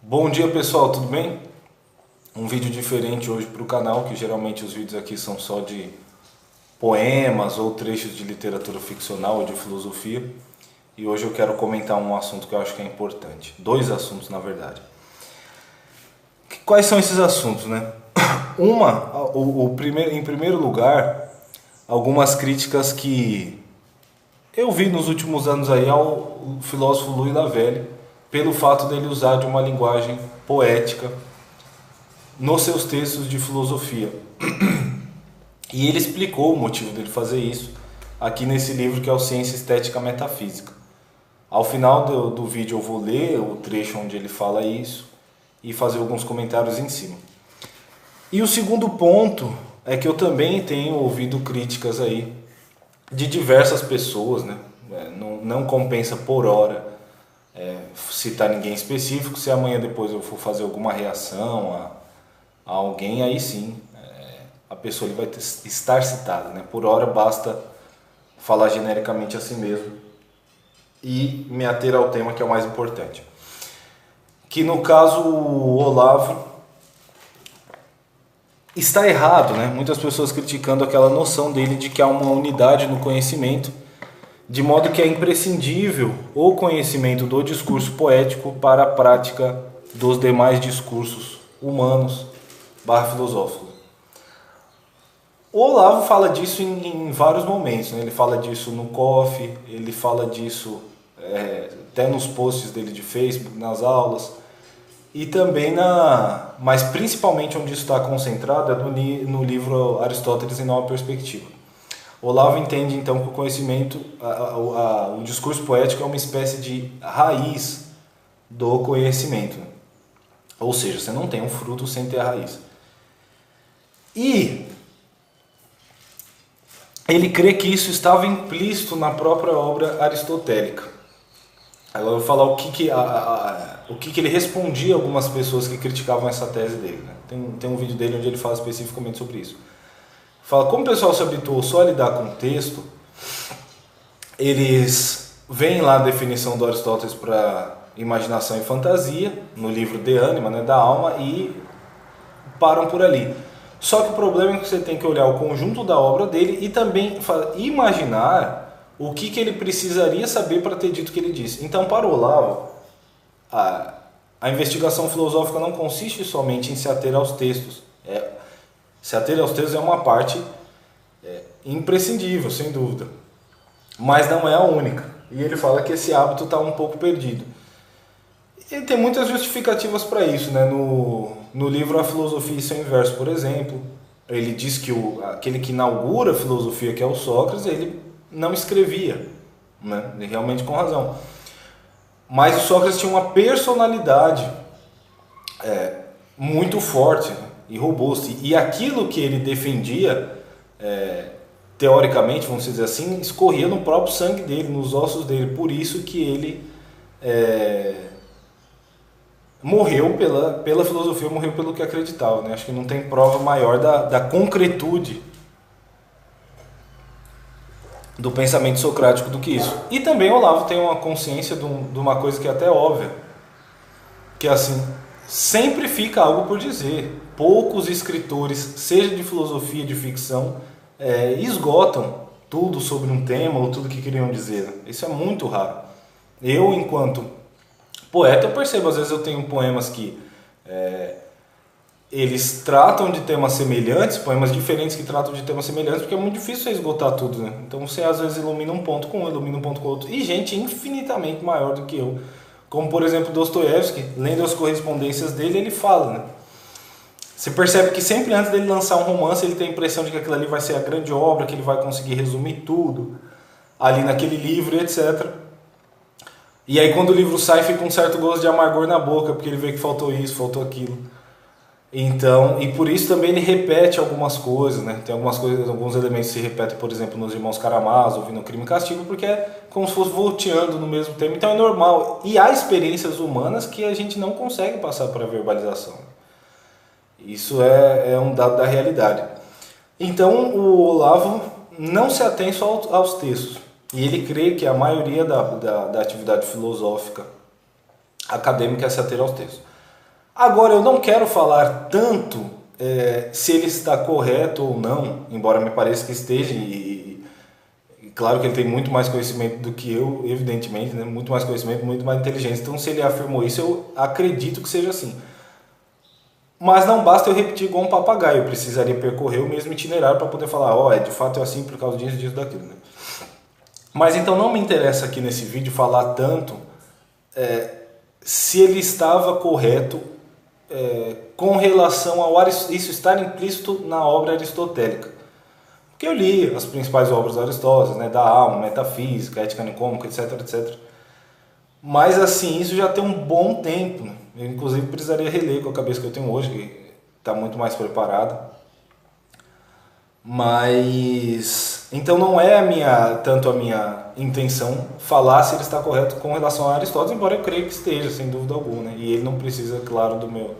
Bom dia pessoal, tudo bem? Um vídeo diferente hoje para o canal, que geralmente os vídeos aqui são só de poemas ou trechos de literatura ficcional ou de filosofia. E hoje eu quero comentar um assunto que eu acho que é importante. Dois assuntos, na verdade. Quais são esses assuntos, né? Em primeiro lugar, algumas críticas que eu vi nos últimos anos aí ao filósofo Louis Lavelle, pelo fato dele usar de uma linguagem poética nos seus textos de filosofia. E ele explicou o motivo dele fazer isso aqui nesse livro que é o Ciência Estética Metafísica. Ao final do vídeo eu vou ler o trecho onde ele fala isso e fazer alguns comentários em cima. E o segundo ponto é que eu também tenho ouvido críticas aí de diversas pessoas, né? Não compensa por hora citar ninguém específico. Se amanhã depois eu for fazer alguma reação a alguém, aí sim a pessoa ele vai estar citada, né? Por hora basta falar genericamente assim mesmo e me ater ao tema que é o mais importante. Que no caso o Olavo está errado, né? Muitas pessoas criticando aquela noção dele de que há uma unidade no conhecimento, de modo que é imprescindível o conhecimento do discurso poético para a prática dos demais discursos humanos / filosóficos. O Olavo fala disso em vários momentos, né? Ele fala disso no COF, ele fala disso até nos posts dele de Facebook, nas aulas, e também mas principalmente onde isso está concentrado é no livro Aristóteles em Nova Perspectiva. O Olavo entende então que o conhecimento, o discurso poético é uma espécie de raiz do conhecimento. Ou seja, você não tem um fruto sem ter a raiz. E ele crê que isso estava implícito na própria obra aristotélica. Agora eu vou falar o que ele respondia a algumas pessoas que criticavam essa tese dele, né? Tem um vídeo dele onde ele fala especificamente sobre isso. Fala, como o pessoal se habituou só a lidar com o texto, eles veem lá a definição do Aristóteles para imaginação e fantasia, no livro De Anima, né, da alma, e param por ali. Só que o problema é que você tem que olhar o conjunto da obra dele e também imaginar o que ele precisaria saber para ter dito o que ele disse. Então, para o Olavo, a investigação filosófica não consiste somente em se ater aos textos. Se ater aos textos é uma parte imprescindível, sem dúvida, mas não é a única. E ele fala que esse hábito está um pouco perdido. Ele tem muitas justificativas para isso, né? No livro A Filosofia e Seu Inverso, por exemplo, ele diz que aquele que inaugura a filosofia, que é o Sócrates, ele não escrevia, né? Realmente com razão. Mas o Sócrates tinha uma personalidade muito forte, né, e robusta. E aquilo que ele defendia, teoricamente, vamos dizer assim, escorria no próprio sangue dele, nos ossos dele. Por isso que ele morreu pela filosofia, morreu pelo que acreditava, né? Acho que não tem prova maior da concretude do pensamento socrático do que isso. E também o Olavo tem uma consciência de uma coisa que é até óbvia, que é assim, sempre fica algo por dizer. Poucos escritores, seja de filosofia, de ficção, esgotam tudo sobre um tema ou tudo que queriam dizer. Isso é muito raro. Eu, enquanto poeta, eu percebo, às vezes eu tenho poemas que eles tratam de temas semelhantes, poemas diferentes que tratam de temas semelhantes, porque é muito difícil você esgotar tudo, né? Então você às vezes ilumina um ponto com um, ilumina um ponto com outro, e gente infinitamente maior do que eu, como por exemplo Dostoiévski, lendo as correspondências dele, ele fala, né? Você percebe que sempre antes dele lançar um romance, ele tem a impressão de que aquilo ali vai ser a grande obra, que ele vai conseguir resumir tudo ali naquele livro, etc. E aí quando o livro sai, fica um certo gosto de amargor na boca, porque ele vê que faltou isso, faltou aquilo. Então, e por isso também ele repete algumas coisas, né? Tem algumas coisas, alguns elementos que se repetem, por exemplo, nos Irmãos Karamazov, no Crime e Castigo, porque é como se fosse volteando no mesmo tema. Então é normal. E há experiências humanas que a gente não consegue passar para a verbalização. Isso é um dado da realidade. Então o Olavo não se atém só aos textos. E ele crê que a maioria da atividade filosófica acadêmica é se ater aos textos. Agora, eu não quero falar tanto se ele está correto ou não, embora me pareça que esteja, e claro que ele tem muito mais conhecimento do que eu, evidentemente, né? Muito mais conhecimento, muito mais inteligência. Então, se ele afirmou isso, eu acredito que seja assim. Mas não basta eu repetir igual um papagaio, eu precisaria percorrer o mesmo itinerário para poder falar, de fato é assim por causa disso, disso, daquilo. Né? Mas então não me interessa aqui nesse vídeo falar tanto se ele estava correto com relação ao isso estar implícito na obra aristotélica. Porque eu li as principais obras de Aristóteles, né, da alma, metafísica, ética nicômica, etc, etc. Mas assim, isso já tem um bom tempo. Né? Eu inclusive precisaria reler com a cabeça que eu tenho hoje, que está muito mais preparada. Mas então não é tanto a minha intenção falar se ele está correto com relação a Aristóteles, embora eu creia que esteja, sem dúvida alguma. Né? E ele não precisa, claro, do meu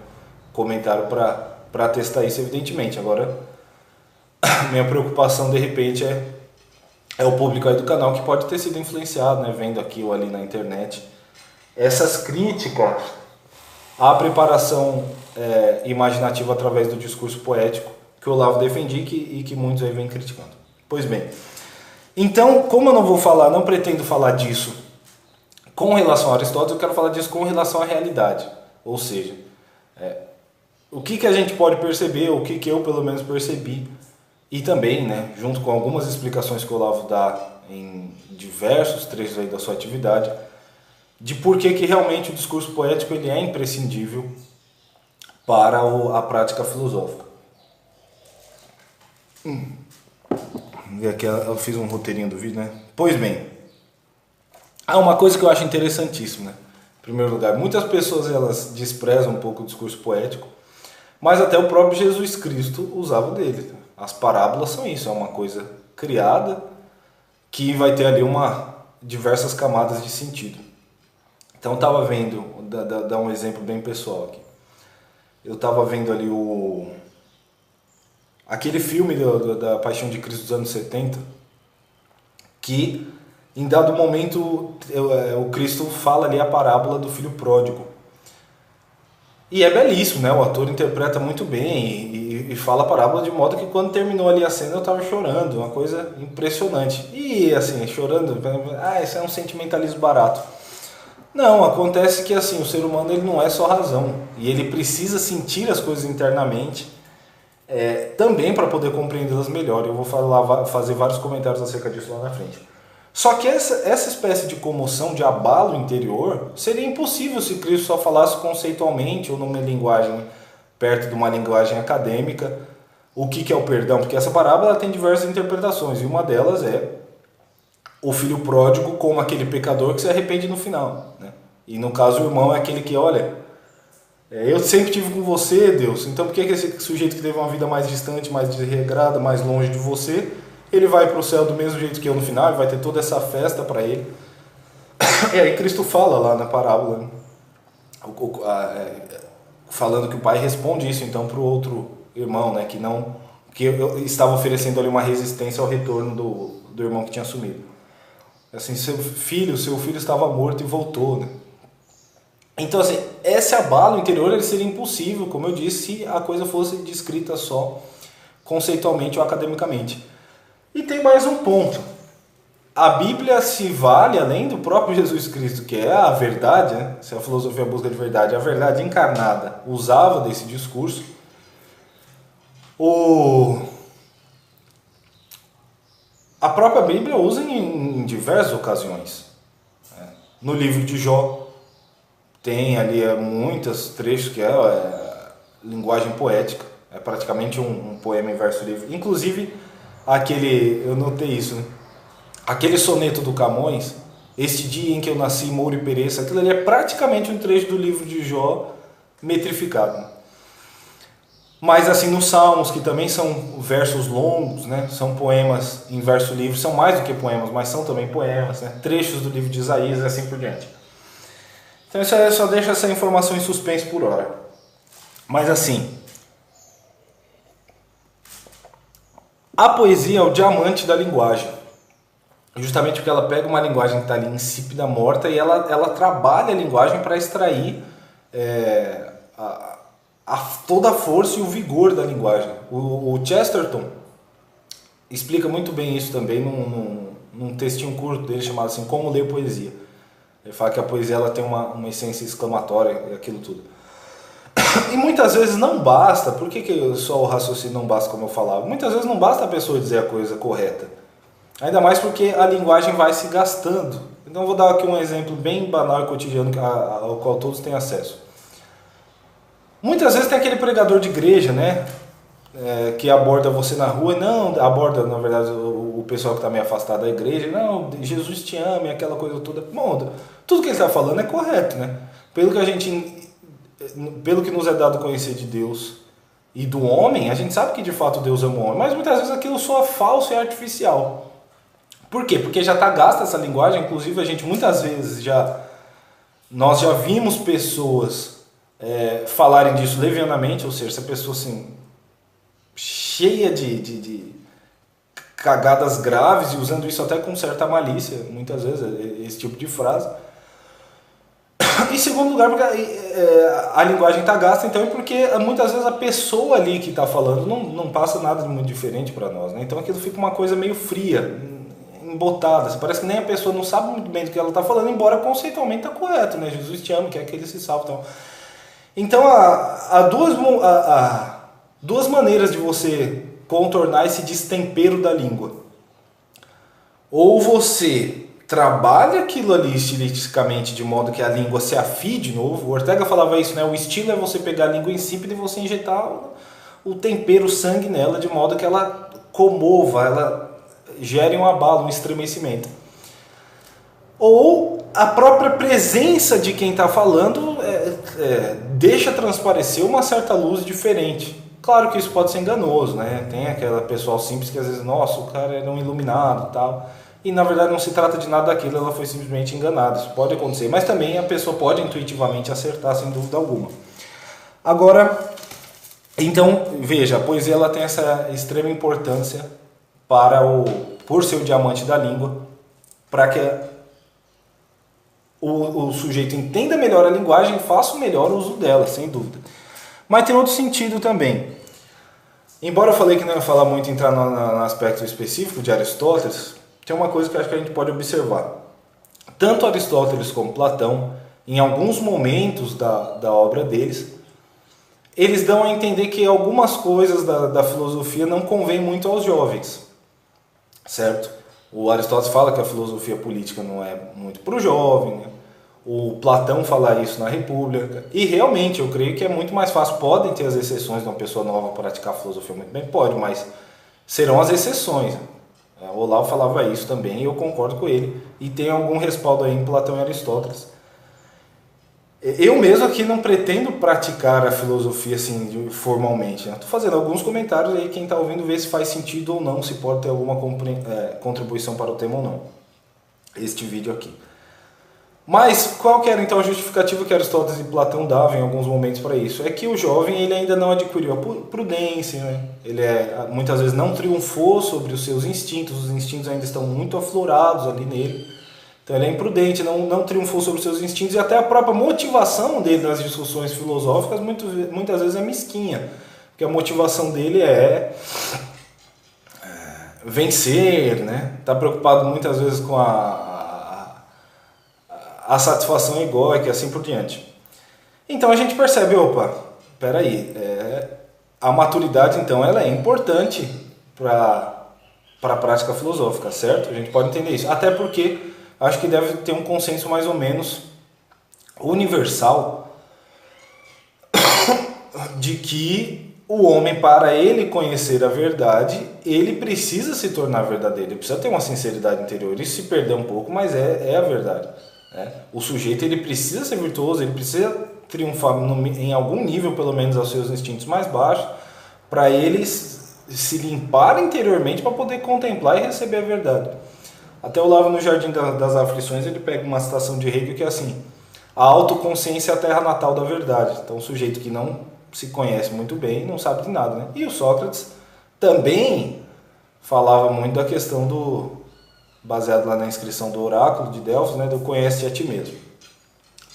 comentário para testar isso, evidentemente. Agora, minha preocupação de repente é o público aí do canal que pode ter sido influenciado, né? Vendo aqui ou ali na internet essas críticas à preparação imaginativa através do discurso poético que o Olavo defendia e que muitos aí vêm criticando. Pois bem, então, como eu não pretendo falar disso com relação a Aristóteles, eu quero falar disso com relação à realidade. Ou seja, o que a gente pode perceber, o que eu pelo menos percebi, e também, né, junto com algumas explicações que o Olavo dá em diversos trechos aí da sua atividade, de por que realmente o discurso poético ele é imprescindível para a prática filosófica. E aqui eu fiz um roteirinho do vídeo, né? Pois bem, há uma coisa que eu acho interessantíssima, né? Em primeiro lugar, muitas pessoas elas desprezam um pouco o discurso poético, mas até o próprio Jesus Cristo usava dele. As parábolas são isso, é uma coisa criada que vai ter ali diversas camadas de sentido. Então eu estava vendo, dar um exemplo bem pessoal aqui. Eu estava vendo ali aquele filme da Paixão de Cristo dos anos 70, que em dado momento o Cristo fala ali a parábola do filho pródigo. E é belíssimo, né? O ator interpreta muito bem e fala a parábola de modo que quando terminou ali a cena eu estava chorando, uma coisa impressionante. E assim, chorando, isso é um sentimentalismo barato. Não, acontece que assim, o ser humano ele não é só razão, e ele precisa sentir as coisas internamente, também para poder compreendê-las melhor. Eu vou fazer vários comentários acerca disso lá na frente. Só que essa espécie de comoção, de abalo interior, seria impossível se Cristo só falasse conceitualmente ou numa linguagem, perto de uma linguagem acadêmica, o que é o perdão. Porque essa parábola tem diversas interpretações, e uma delas é o filho pródigo como aquele pecador que se arrepende no final. Né? E no caso o irmão é aquele que, olha, eu sempre estive com você, Deus, então por que esse sujeito que teve uma vida mais distante, mais desregrada, mais longe de você, ele vai para o céu do mesmo jeito que eu no final, e vai ter toda essa festa para ele. E aí Cristo fala lá na parábola, falando que o pai responde isso então para o outro irmão, né, que estava oferecendo ali uma resistência ao retorno do irmão que tinha sumido. Assim, seu filho estava morto e voltou, né? Então, assim, esse abalo interior ele seria impossível, como eu disse, se a coisa fosse descrita só conceitualmente ou academicamente. E tem mais um ponto. A Bíblia se vale, além do próprio Jesus Cristo, que é a verdade, né? Se a filosofia busca de verdade, a verdade encarnada usava desse discurso, a própria Bíblia usa em diversas ocasiões. No livro de Jó, tem ali muitos trechos que é linguagem poética, é praticamente um poema em verso livre. Inclusive, eu notei isso, né? Aquele soneto do Camões, este dia em que eu nasci, mouro e pereço, aquilo ali é praticamente um trecho do livro de Jó metrificado. Mas assim, nos Salmos, que também são versos longos, né? São poemas em verso livre, são mais do que poemas, mas são também poemas, né? Trechos do livro de Isaías e assim por diante. Então isso aí só deixa essa informação em suspense por hora. Mas assim, a poesia é o diamante da linguagem. Justamente porque ela pega uma linguagem que está ali insípida, morta, e ela trabalha a linguagem para extrair toda a força e o vigor da linguagem. O Chesterton explica muito bem isso também num textinho curto dele chamado assim, Como Ler Poesia. Ele fala que a poesia ela tem uma essência exclamatória e aquilo tudo. E muitas vezes não basta, por que só o raciocínio não basta, como eu falava? Muitas vezes não basta a pessoa dizer a coisa correta. Ainda mais porque a linguagem vai se gastando. Então eu vou dar aqui um exemplo bem banal e cotidiano ao qual todos têm acesso. Muitas vezes tem aquele pregador de igreja, né? Que aborda você na rua, não, aborda na verdade o pessoal que está meio afastado da igreja, não, Jesus te ama e aquela coisa toda. Bom, tudo que ele está falando é correto, né? Pelo que nos é dado conhecer de Deus e do homem, a gente sabe que de fato Deus ama o homem, mas muitas vezes aquilo soa falso e artificial. Por quê? Porque já está gasta essa linguagem, inclusive a gente muitas vezes nós já vimos pessoas falarem disso levianamente, ou seja, essa pessoa assim, cheia de cagadas graves e usando isso até com certa malícia, muitas vezes, esse tipo de frase. Em segundo lugar, porque a linguagem está gasta, então é porque muitas vezes a pessoa ali que está falando não passa nada de muito diferente para nós, né? Então aquilo fica uma coisa meio fria, embotada. Parece que nem a pessoa não sabe muito bem do que ela está falando, embora conceitualmente está correto, né? Jesus te ama, quer que ele se salve. Então há duas maneiras de você contornar esse destempero da língua. Ou você trabalha aquilo ali estilisticamente de modo que a língua se afie de novo. O Ortega falava isso, né? O estilo é você pegar a língua insípida e você injetar o tempero, o sangue nela, de modo que ela comova, ela gere um abalo, um estremecimento. Ou a própria presença de quem está falando deixa transparecer uma certa luz diferente. Claro que isso pode ser enganoso, né? Tem aquela pessoal simples que às vezes, nossa, o cara era um iluminado e tal. E na verdade não se trata de nada daquilo, ela foi simplesmente enganada. Isso pode acontecer, mas também a pessoa pode intuitivamente acertar, sem dúvida alguma. Agora, então, veja, a poesia ela tem essa extrema importância por ser o diamante da língua, para que o sujeito entenda melhor a linguagem e faça o melhor uso dela, sem dúvida. Mas tem outro sentido também. Embora eu falei que não ia falar muito, entrar no aspecto específico de Aristóteles, tem uma coisa que eu acho que a gente pode observar. Tanto Aristóteles como Platão, em alguns momentos da obra deles, eles dão a entender que algumas coisas da filosofia não convêm muito aos jovens, certo? O Aristóteles fala que a filosofia política não é muito para o jovem, né? O Platão fala isso na República, e realmente eu creio que é muito mais fácil. Podem ter as exceções de uma pessoa nova praticar a filosofia muito bem, pode, mas serão as exceções. O Olavo falava isso também e eu concordo com ele, e tem algum respaldo aí em Platão e Aristóteles. Eu mesmo aqui não pretendo praticar a filosofia assim formalmente, né? Estou fazendo alguns comentários aí, quem está ouvindo vê se faz sentido ou não, se pode ter alguma contribuição para o tema ou não, este vídeo aqui. Mas qual que era então a justificativa que Aristóteles e Platão davam em alguns momentos para isso? É que o jovem ele ainda não adquiriu a prudência, né? Ele muitas vezes não triunfou sobre os seus instintos, os instintos ainda estão muito aflorados ali nele. Então ele é imprudente, não triunfou sobre os seus instintos, e até a própria motivação dele nas discussões filosóficas muitas vezes é mesquinha. Porque a motivação dele é vencer, né? Está preocupado muitas vezes com a satisfação egóica e assim por diante. Então a gente percebe, peraí, a maturidade então ela é importante para a prática filosófica, certo? A gente pode entender isso, até porque acho que deve ter um consenso mais ou menos universal de que o homem, para ele conhecer a verdade, ele precisa se tornar verdadeiro, ele precisa ter uma sinceridade interior. Isso se perdeu um pouco, mas é a verdade. O sujeito ele precisa ser virtuoso, ele precisa triunfar em algum nível, pelo menos aos seus instintos mais baixos, para ele se limpar interiormente para poder contemplar e receber a verdade. Até o Olavo no Jardim das Aflições ele pega uma citação de Hegel que é assim: a autoconsciência é a terra natal da verdade. Então o sujeito que não se conhece muito bem não sabe de nada, né? E o Sócrates também falava muito da questão baseado lá na inscrição do oráculo de Delfos, né, do conhece a ti mesmo.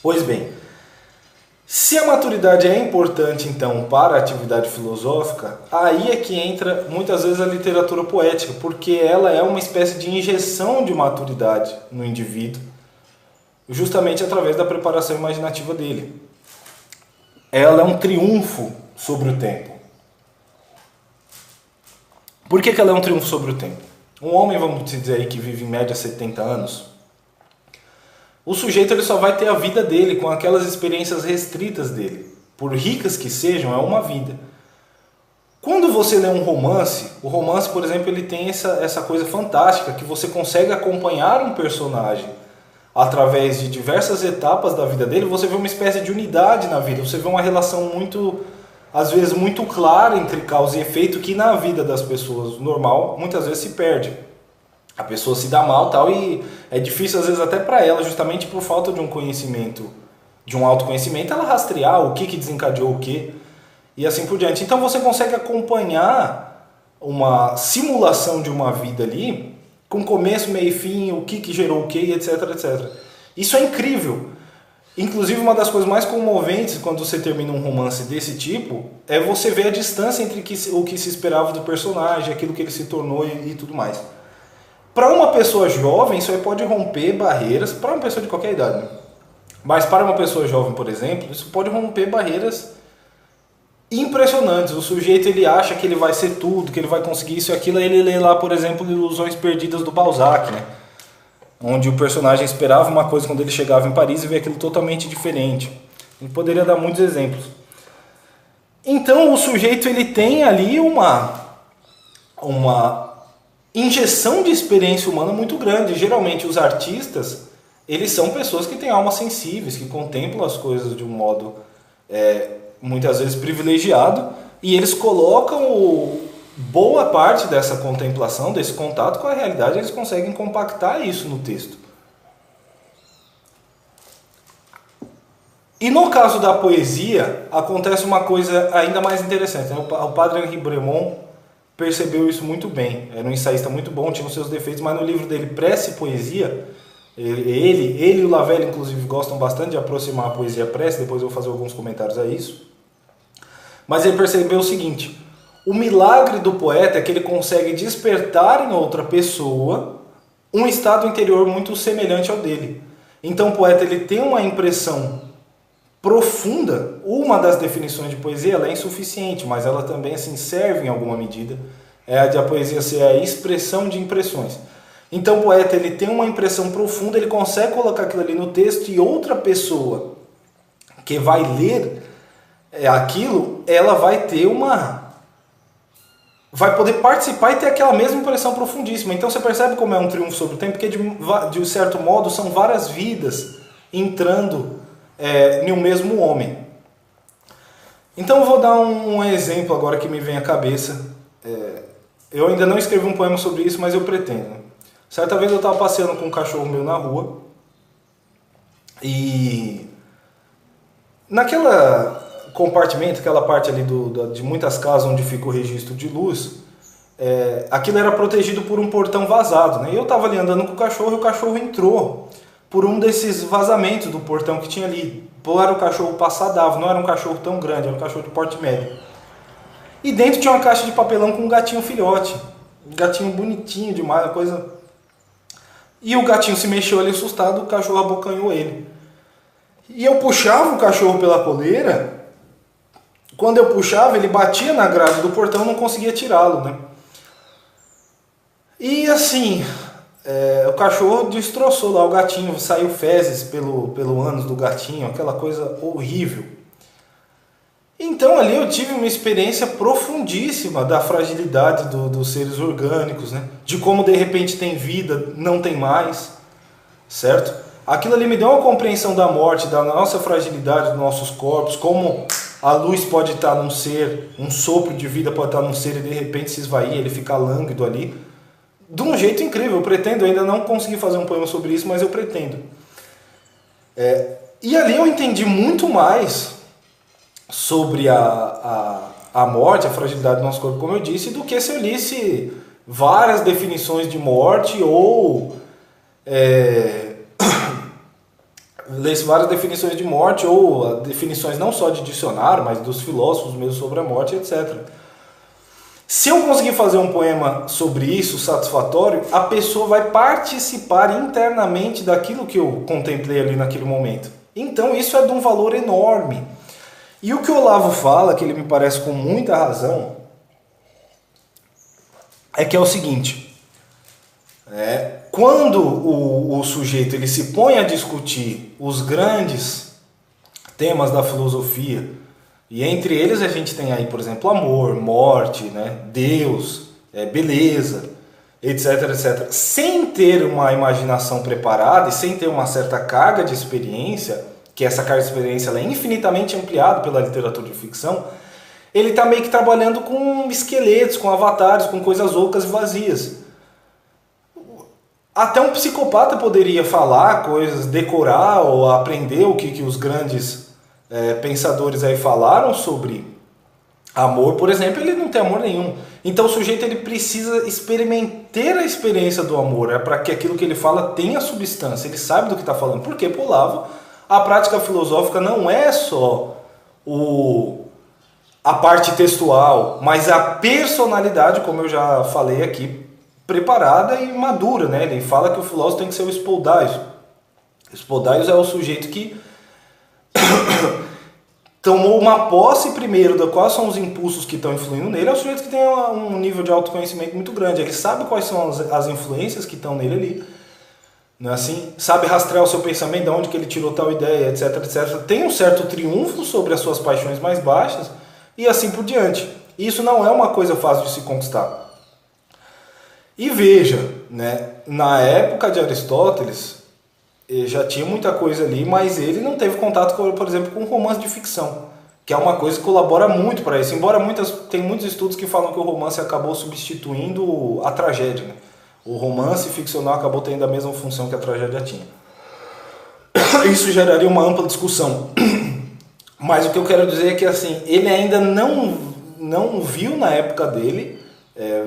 Pois bem, Se a maturidade é importante, então, para a atividade filosófica, aí é que entra muitas vezes a literatura poética, porque ela é uma espécie de injeção de maturidade no indivíduo, justamente através da preparação imaginativa dele. Ela é um triunfo sobre o tempo. Por que ela é um triunfo sobre o tempo? Um homem, vamos dizer aí, que vive em média 70 anos, o sujeito ele só vai ter a vida dele com aquelas experiências restritas dele. Por ricas que sejam, é uma vida. Quando você lê um romance, o romance, por exemplo, ele tem essa coisa fantástica, que você consegue acompanhar um personagem através de diversas etapas da vida dele, você vê uma espécie de unidade na vida, você vê uma relação muito, às vezes, muito clara entre causa e efeito, que na vida das pessoas normal, muitas vezes se perde. A pessoa se dá mal tal, e é difícil às vezes até para ela, justamente por falta de um conhecimento, de um autoconhecimento, ela rastrear o que desencadeou o que e assim por diante. Então você consegue acompanhar uma simulação de uma vida ali, com começo, meio e fim, o que gerou o que, etc, etc. Isso é incrível. Inclusive, uma das coisas mais comoventes quando você termina um romance desse tipo é você ver a distância entre o que se esperava do personagem, aquilo que ele se tornou e tudo mais. Para uma pessoa jovem, isso aí pode romper barreiras, para uma pessoa de qualquer idade, né? Mas para uma pessoa jovem, por exemplo, isso pode romper barreiras impressionantes. O sujeito ele acha que ele vai ser tudo, que ele vai conseguir isso e aquilo, aí ele lê lá, por exemplo, Ilusões Perdidas do Balzac, né? Onde o personagem esperava uma coisa quando ele chegava em Paris e vê aquilo totalmente diferente. Ele poderia dar muitos exemplos. Então o sujeito ele tem ali uma injeção de experiência humana muito grande. Geralmente os artistas, eles são pessoas que têm almas sensíveis, que contemplam as coisas de um modo muitas vezes privilegiado, e eles colocam boa parte dessa contemplação, desse contato com a realidade, eles conseguem compactar isso no texto. E no caso da poesia, acontece uma coisa ainda mais interessante, né? O padre Henri Bremont percebeu isso muito bem. Era um ensaísta muito bom, tinha os seus defeitos, mas no livro dele, Prece e Poesia, ele e o Lavelle, inclusive, gostam bastante de aproximar a poesia à prece, depois eu vou fazer alguns comentários a isso. Mas ele percebeu o seguinte: o milagre do poeta é que ele consegue despertar em outra pessoa um estado interior muito semelhante ao dele. Então o poeta ele tem uma impressão profunda. Uma das definições de poesia ela é insuficiente, mas ela também assim, serve em alguma medida. É a de a poesia ser a expressão de impressões. Então o poeta ele tem uma impressão profunda, ele consegue colocar aquilo ali no texto e outra pessoa que vai ler aquilo, ela vai ter vai poder participar e ter aquela mesma impressão profundíssima. Então você percebe como é um triunfo sobre o tempo, porque de certo modo são várias vidas entrando em um mesmo homem. Então eu vou dar um exemplo agora que me vem à cabeça. Eu ainda não escrevi um poema sobre isso, mas eu pretendo. Certa vez eu estava passeando com um cachorro meu na rua e naquela compartimento, aquela parte ali de muitas casas onde fica o registro de luz, aquilo era protegido por um portão vazado, né? E eu estava ali andando com o cachorro entrou por um desses vazamentos do portão que tinha ali. Para o cachorro passar dava, não era um cachorro tão grande, era um cachorro de porte médio. E dentro tinha uma caixa de papelão com um gatinho filhote, um gatinho bonitinho demais, uma coisa. E o gatinho se mexeu ali assustado, o cachorro abocanhou ele. E eu puxava o cachorro pela coleira. Quando eu puxava, ele batia na grade do portão, não conseguia tirá-lo, né? E assim, o cachorro destroçou lá o gatinho, saiu fezes pelo ânus do gatinho, aquela coisa horrível. Então ali eu tive uma experiência profundíssima da fragilidade dos seres orgânicos, né? De como de repente tem vida, não tem mais, certo? Aquilo ali me deu uma compreensão da morte, da nossa fragilidade dos nossos corpos, como a luz pode estar num ser, um sopro de vida pode estar num ser e de repente se esvair, ele fica lânguido ali. De um jeito incrível, eu pretendo, ainda não consegui fazer um poema sobre isso, mas eu pretendo. E ali eu entendi muito mais sobre a morte, a fragilidade do nosso corpo, como eu disse, do que se eu lisse várias definições de morte ou lê-se várias definições de morte, ou definições não só de dicionário, mas dos filósofos mesmo sobre a morte, etc. Se eu conseguir fazer um poema sobre isso, satisfatório, a pessoa vai participar internamente daquilo que eu contemplei ali naquele momento. Então isso é de um valor enorme. E o que o Olavo fala, que ele me parece com muita razão, é que é o seguinte: quando o sujeito ele se põe a discutir os grandes temas da filosofia, e entre eles a gente tem aí, por exemplo, amor, morte, né, Deus, beleza, etc, etc, sem ter uma imaginação preparada e sem ter uma certa carga de experiência, que essa carga de experiência ela é infinitamente ampliada pela literatura de ficção, ele está meio que trabalhando com esqueletos, com avatares, com coisas ocas e vazias. Até um psicopata poderia falar coisas, decorar ou aprender o que os grandes pensadores aí falaram sobre amor, por exemplo. Ele não tem amor nenhum. Então o sujeito ele precisa experimentar a experiência do amor, para que aquilo que ele fala tenha substância, ele sabe do que está falando. Porque, para o Olavo, a prática filosófica não é só a parte textual, mas a personalidade, como eu já falei aqui, preparada e madura, né? Ele fala que o filósofo tem que ser o Spoldaios. O Spoldaios é o sujeito que tomou uma posse primeiro de quais são os impulsos que estão influindo nele. É o sujeito que tem um nível de autoconhecimento muito grande. Ele sabe quais são as influências que estão nele ali, não é assim? Sabe rastrear o seu pensamento, de onde que ele tirou tal ideia, etc, etc. Tem um certo triunfo sobre as suas paixões mais baixas e assim por diante. Isso não é uma coisa fácil de se conquistar. E veja, né, na época de Aristóteles, já tinha muita coisa ali, mas ele não teve contato, por exemplo, com romance de ficção, que é uma coisa que colabora muito para isso. Embora tem muitos estudos que falam que o romance acabou substituindo a tragédia, né? O romance ficcional acabou tendo a mesma função que a tragédia tinha. Isso geraria uma ampla discussão. Mas o que eu quero dizer é que assim, ele ainda não viu na época dele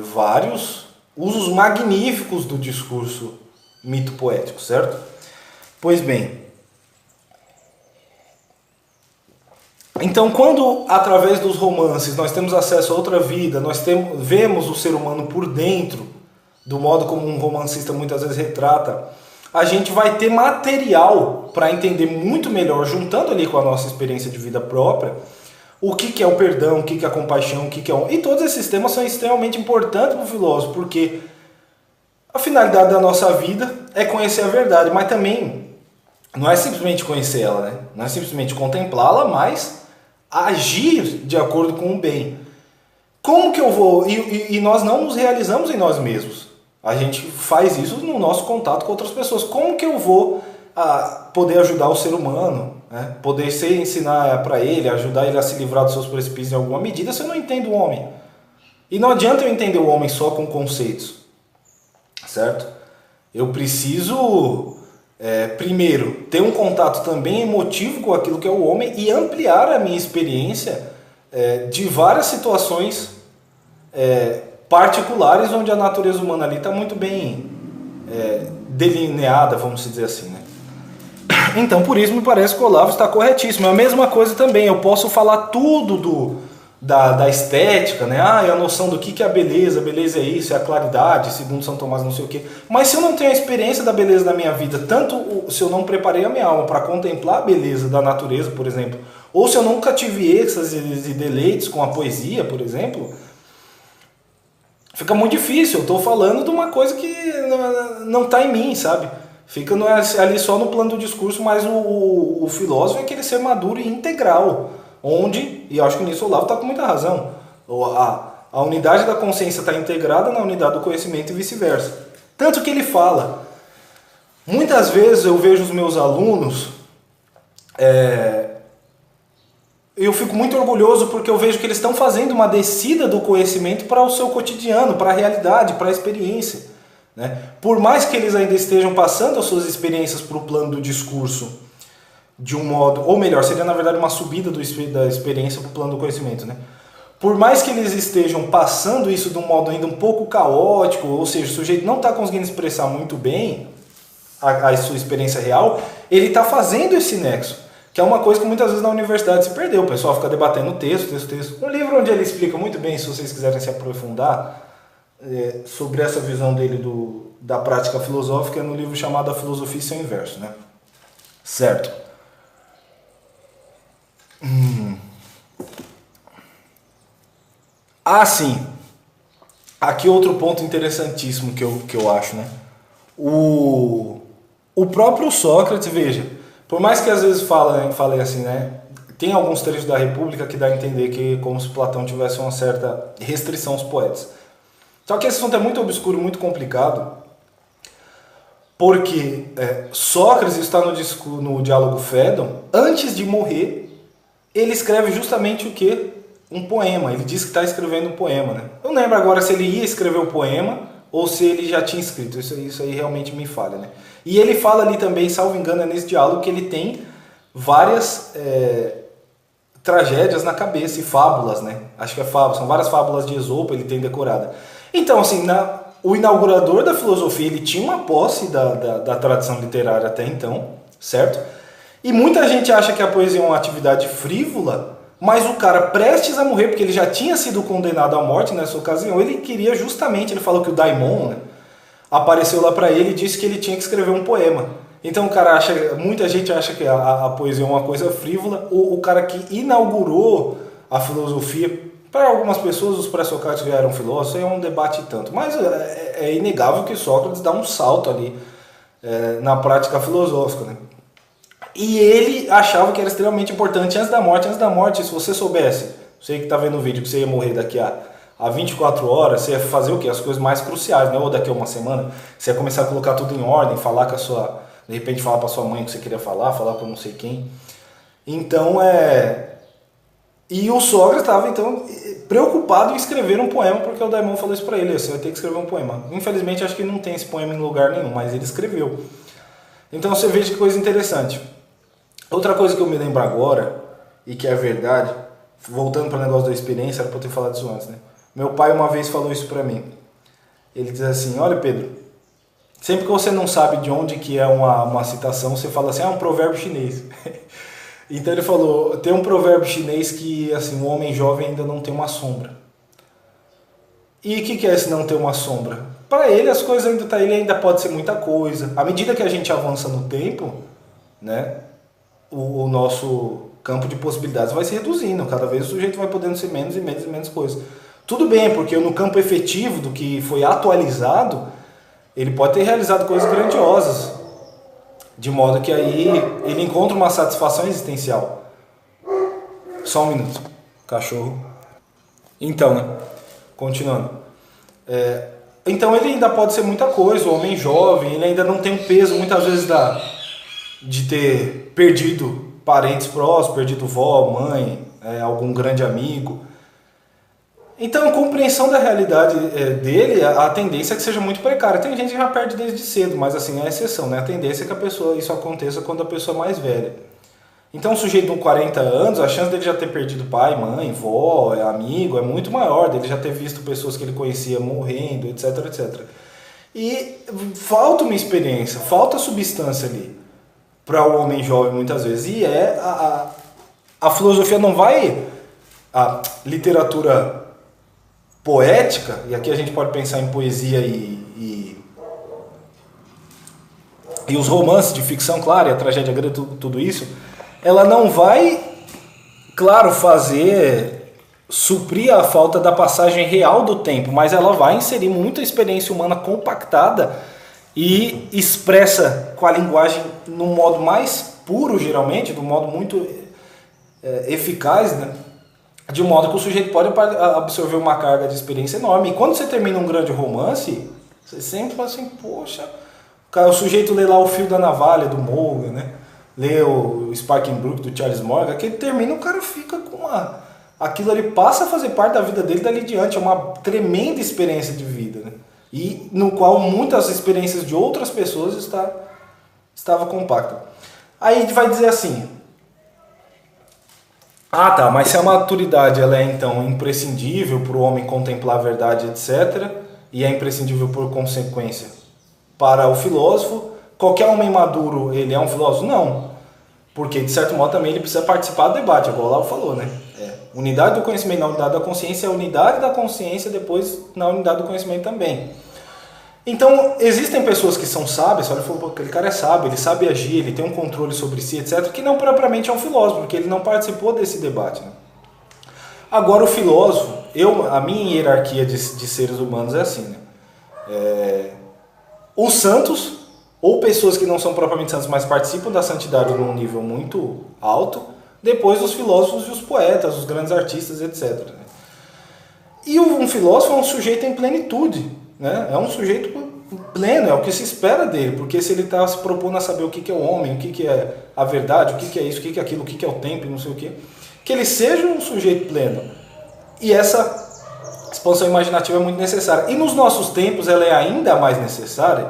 vários usos magníficos do discurso mito-poético, certo? Pois bem, então quando através dos romances nós temos acesso a outra vida, vemos o ser humano por dentro, do modo como um romancista muitas vezes retrata, a gente vai ter material para entender muito melhor, juntando ali com a nossa experiência de vida própria, o que é o perdão, o que é a compaixão, o que é E todos esses temas são extremamente importantes para o filósofo, porque a finalidade da nossa vida é conhecer a verdade, mas também não é simplesmente conhecer ela, né? Não é simplesmente contemplá-la, mas agir de acordo com o bem. Como que eu vou... E nós não nos realizamos em nós mesmos. A gente faz isso no nosso contato com outras pessoas. Como que eu vou poder ajudar o ser humano, né? Poder ensinar para ele, ajudar ele a se livrar dos seus precipícios em alguma medida, se eu não entendo o homem? E não adianta eu entender o homem só com conceitos, certo? Eu preciso, primeiro, ter um contato também emotivo com aquilo que é o homem e ampliar a minha experiência de várias situações particulares onde a natureza humana ali está muito bem delineada, vamos dizer assim, né? Então, por isso me parece que o Olavo está corretíssimo. É a mesma coisa também, eu posso falar tudo da estética, né? A noção do que é a beleza é isso, é a claridade, segundo São Tomás não sei o quê. Mas se eu não tenho a experiência da beleza da minha vida, tanto se eu não preparei a minha alma para contemplar a beleza da natureza, por exemplo, ou se eu nunca tive êxtases e deleites com a poesia, por exemplo, fica muito difícil. Eu estou falando de uma coisa que não está em mim, sabe? Fica ali só no plano do discurso, mas o filósofo é aquele ser maduro e integral, onde, e eu acho que nisso o Olavo está com muita razão, a unidade da consciência está integrada na unidade do conhecimento e vice-versa. Tanto que ele fala, muitas vezes eu vejo os meus alunos, eu fico muito orgulhoso porque eu vejo que eles estão fazendo uma descida do conhecimento para o seu cotidiano, para a realidade, para a experiência, né? Por mais que eles ainda estejam passando as suas experiências para o plano do discurso de um modo, ou melhor, seria na verdade uma subida da experiência para o plano do conhecimento, né? Por mais que eles estejam passando isso de um modo ainda um pouco caótico, ou seja, o sujeito não está conseguindo expressar muito bem a sua experiência real, ele está fazendo esse nexo, que é uma coisa que muitas vezes na universidade se perdeu. O pessoal fica debatendo texto. Um livro onde ele explica muito bem, se vocês quiserem se aprofundar, sobre essa visão dele da prática filosófica, é no livro chamado A Filosofia e Seu Inverso, né? Certo. Ah, sim. Aqui outro ponto interessantíssimo que eu acho, né? O próprio Sócrates, veja, por mais que às vezes falem assim, né? Tem alguns trechos da República que dá a entender que é como se Platão tivesse uma certa restrição aos poetas. Só que esse assunto é muito obscuro, muito complicado, porque Sócrates está no diálogo Fédon, antes de morrer, ele escreve justamente o quê? Um poema. Ele diz que está escrevendo um poema, né? Eu não lembro agora se ele ia escrever o poema ou se ele já tinha escrito. Isso aí realmente me falha, né? E ele fala ali também, salvo engano, nesse diálogo, que ele tem várias tragédias na cabeça e fábulas, né? Acho que são várias fábulas de Esopo, ele tem decorada. Então, assim, o inaugurador da filosofia, ele tinha uma posse da tradição literária até então, certo? E muita gente acha que a poesia é uma atividade frívola, mas o cara, prestes a morrer, porque ele já tinha sido condenado à morte nessa ocasião, ele queria justamente, ele falou que o Daimon, né, apareceu lá para ele e disse que ele tinha que escrever um poema. Então o cara muita gente acha que a poesia é uma coisa frívola. O cara que inaugurou a filosofia, para algumas pessoas os pré-socráticos já eram filósofos, é um debate tanto, mas é inegável que Sócrates dá um salto ali na prática filosófica, né? E ele achava que era extremamente importante antes da morte, se você soubesse, você que está vendo o vídeo, que você ia morrer daqui a 24 horas, você ia fazer o quê? As coisas mais cruciais, né? Ou daqui a uma semana, você ia começar a colocar tudo em ordem, falar com a sua... De repente falar para sua mãe o que você queria falar para não sei quem. Então, E o Sócrates estava, então, preocupado em escrever um poema, porque o Daimon falou isso para ele, você vai ter que escrever um poema. Infelizmente, acho que não tem esse poema em lugar nenhum, mas ele escreveu. Então, você veja que coisa interessante. Outra coisa que eu me lembro agora, e que é verdade, voltando para o negócio da experiência, era para eu ter falado isso antes, né? Meu pai uma vez falou isso para mim. Ele diz assim, olha Pedro, sempre que você não sabe de onde que é uma citação, você fala assim, um provérbio chinês. Então ele falou, tem um provérbio chinês que assim, o homem jovem ainda não tem uma sombra. E o que é esse não ter uma sombra? Para ele as coisas ele ainda pode ser muita coisa. À medida que a gente avança no tempo, né, o nosso campo de possibilidades vai se reduzindo. Cada vez o sujeito vai podendo ser menos e menos e menos coisas. Tudo bem, porque no campo efetivo do que foi atualizado, ele pode ter realizado coisas grandiosas, de modo que aí ele encontra uma satisfação existencial. Só um minuto, cachorro. Então, né? Continuando. Então ele ainda pode ser muita coisa, o homem jovem, ele ainda não tem o peso, muitas vezes, de ter perdido parentes próximos, perdido vó, mãe, algum grande amigo. Então, a compreensão da realidade dele, a tendência é que seja muito precária. Tem gente que já perde desde cedo, mas assim, é a exceção, né? A tendência é que isso aconteça quando a pessoa é mais velha. Então, um sujeito com 40 anos, a chance dele já ter perdido pai, mãe, vó, amigo, é muito maior, dele já ter visto pessoas que ele conhecia morrendo, etc, etc. E falta uma experiência, falta substância ali para o homem jovem muitas vezes. E a filosofia não vai... A literatura poética, e aqui a gente pode pensar em poesia e os romances de ficção, claro, e a tragédia grega, tudo isso, ela não vai, claro, suprir a falta da passagem real do tempo, mas ela vai inserir muita experiência humana compactada e expressa com a linguagem no modo mais puro, geralmente, do modo muito eficaz, né? De um modo que o sujeito pode absorver uma carga de experiência enorme. E quando você termina um grande romance, você sempre fala assim, poxa, o sujeito lê lá O Fio da Navalha, do Morgan, né? Lê o Sparking Brook, do Charles Morgan, que ele termina, o cara fica com aquilo ali passa a fazer parte da vida dele dali diante, é uma tremenda experiência de vida, né? E no qual muitas experiências de outras pessoas estava compacta. Aí vai dizer assim, tá, mas se a maturidade ela é então imprescindível para o homem contemplar a verdade, etc., e é imprescindível por consequência para o filósofo, qualquer homem maduro, ele é um filósofo? Não. Porque, de certo modo, também ele precisa participar do debate, igual o Olavo falou, né? Unidade do conhecimento na unidade da consciência, a unidade da consciência depois na unidade do conhecimento também. Então, existem pessoas que são sábias, olha, aquele cara é sábio, ele sabe agir, ele tem um controle sobre si, etc., que não propriamente é um filósofo, porque ele não participou desse debate, né? Agora, o filósofo, a minha hierarquia de seres humanos é assim, né? Os santos, ou pessoas que não são propriamente santos, mas participam da santidade num nível muito alto, depois os filósofos e os poetas, os grandes artistas, etc., né? E um filósofo é um sujeito em plenitude, né? É um sujeito pleno, é o que se espera dele, porque se ele está se propondo a saber o que é o homem, o que é a verdade, o que é isso, o que é aquilo, o que é o tempo, não sei o quê, que ele seja um sujeito pleno. E essa expansão imaginativa é muito necessária. E nos nossos tempos ela é ainda mais necessária,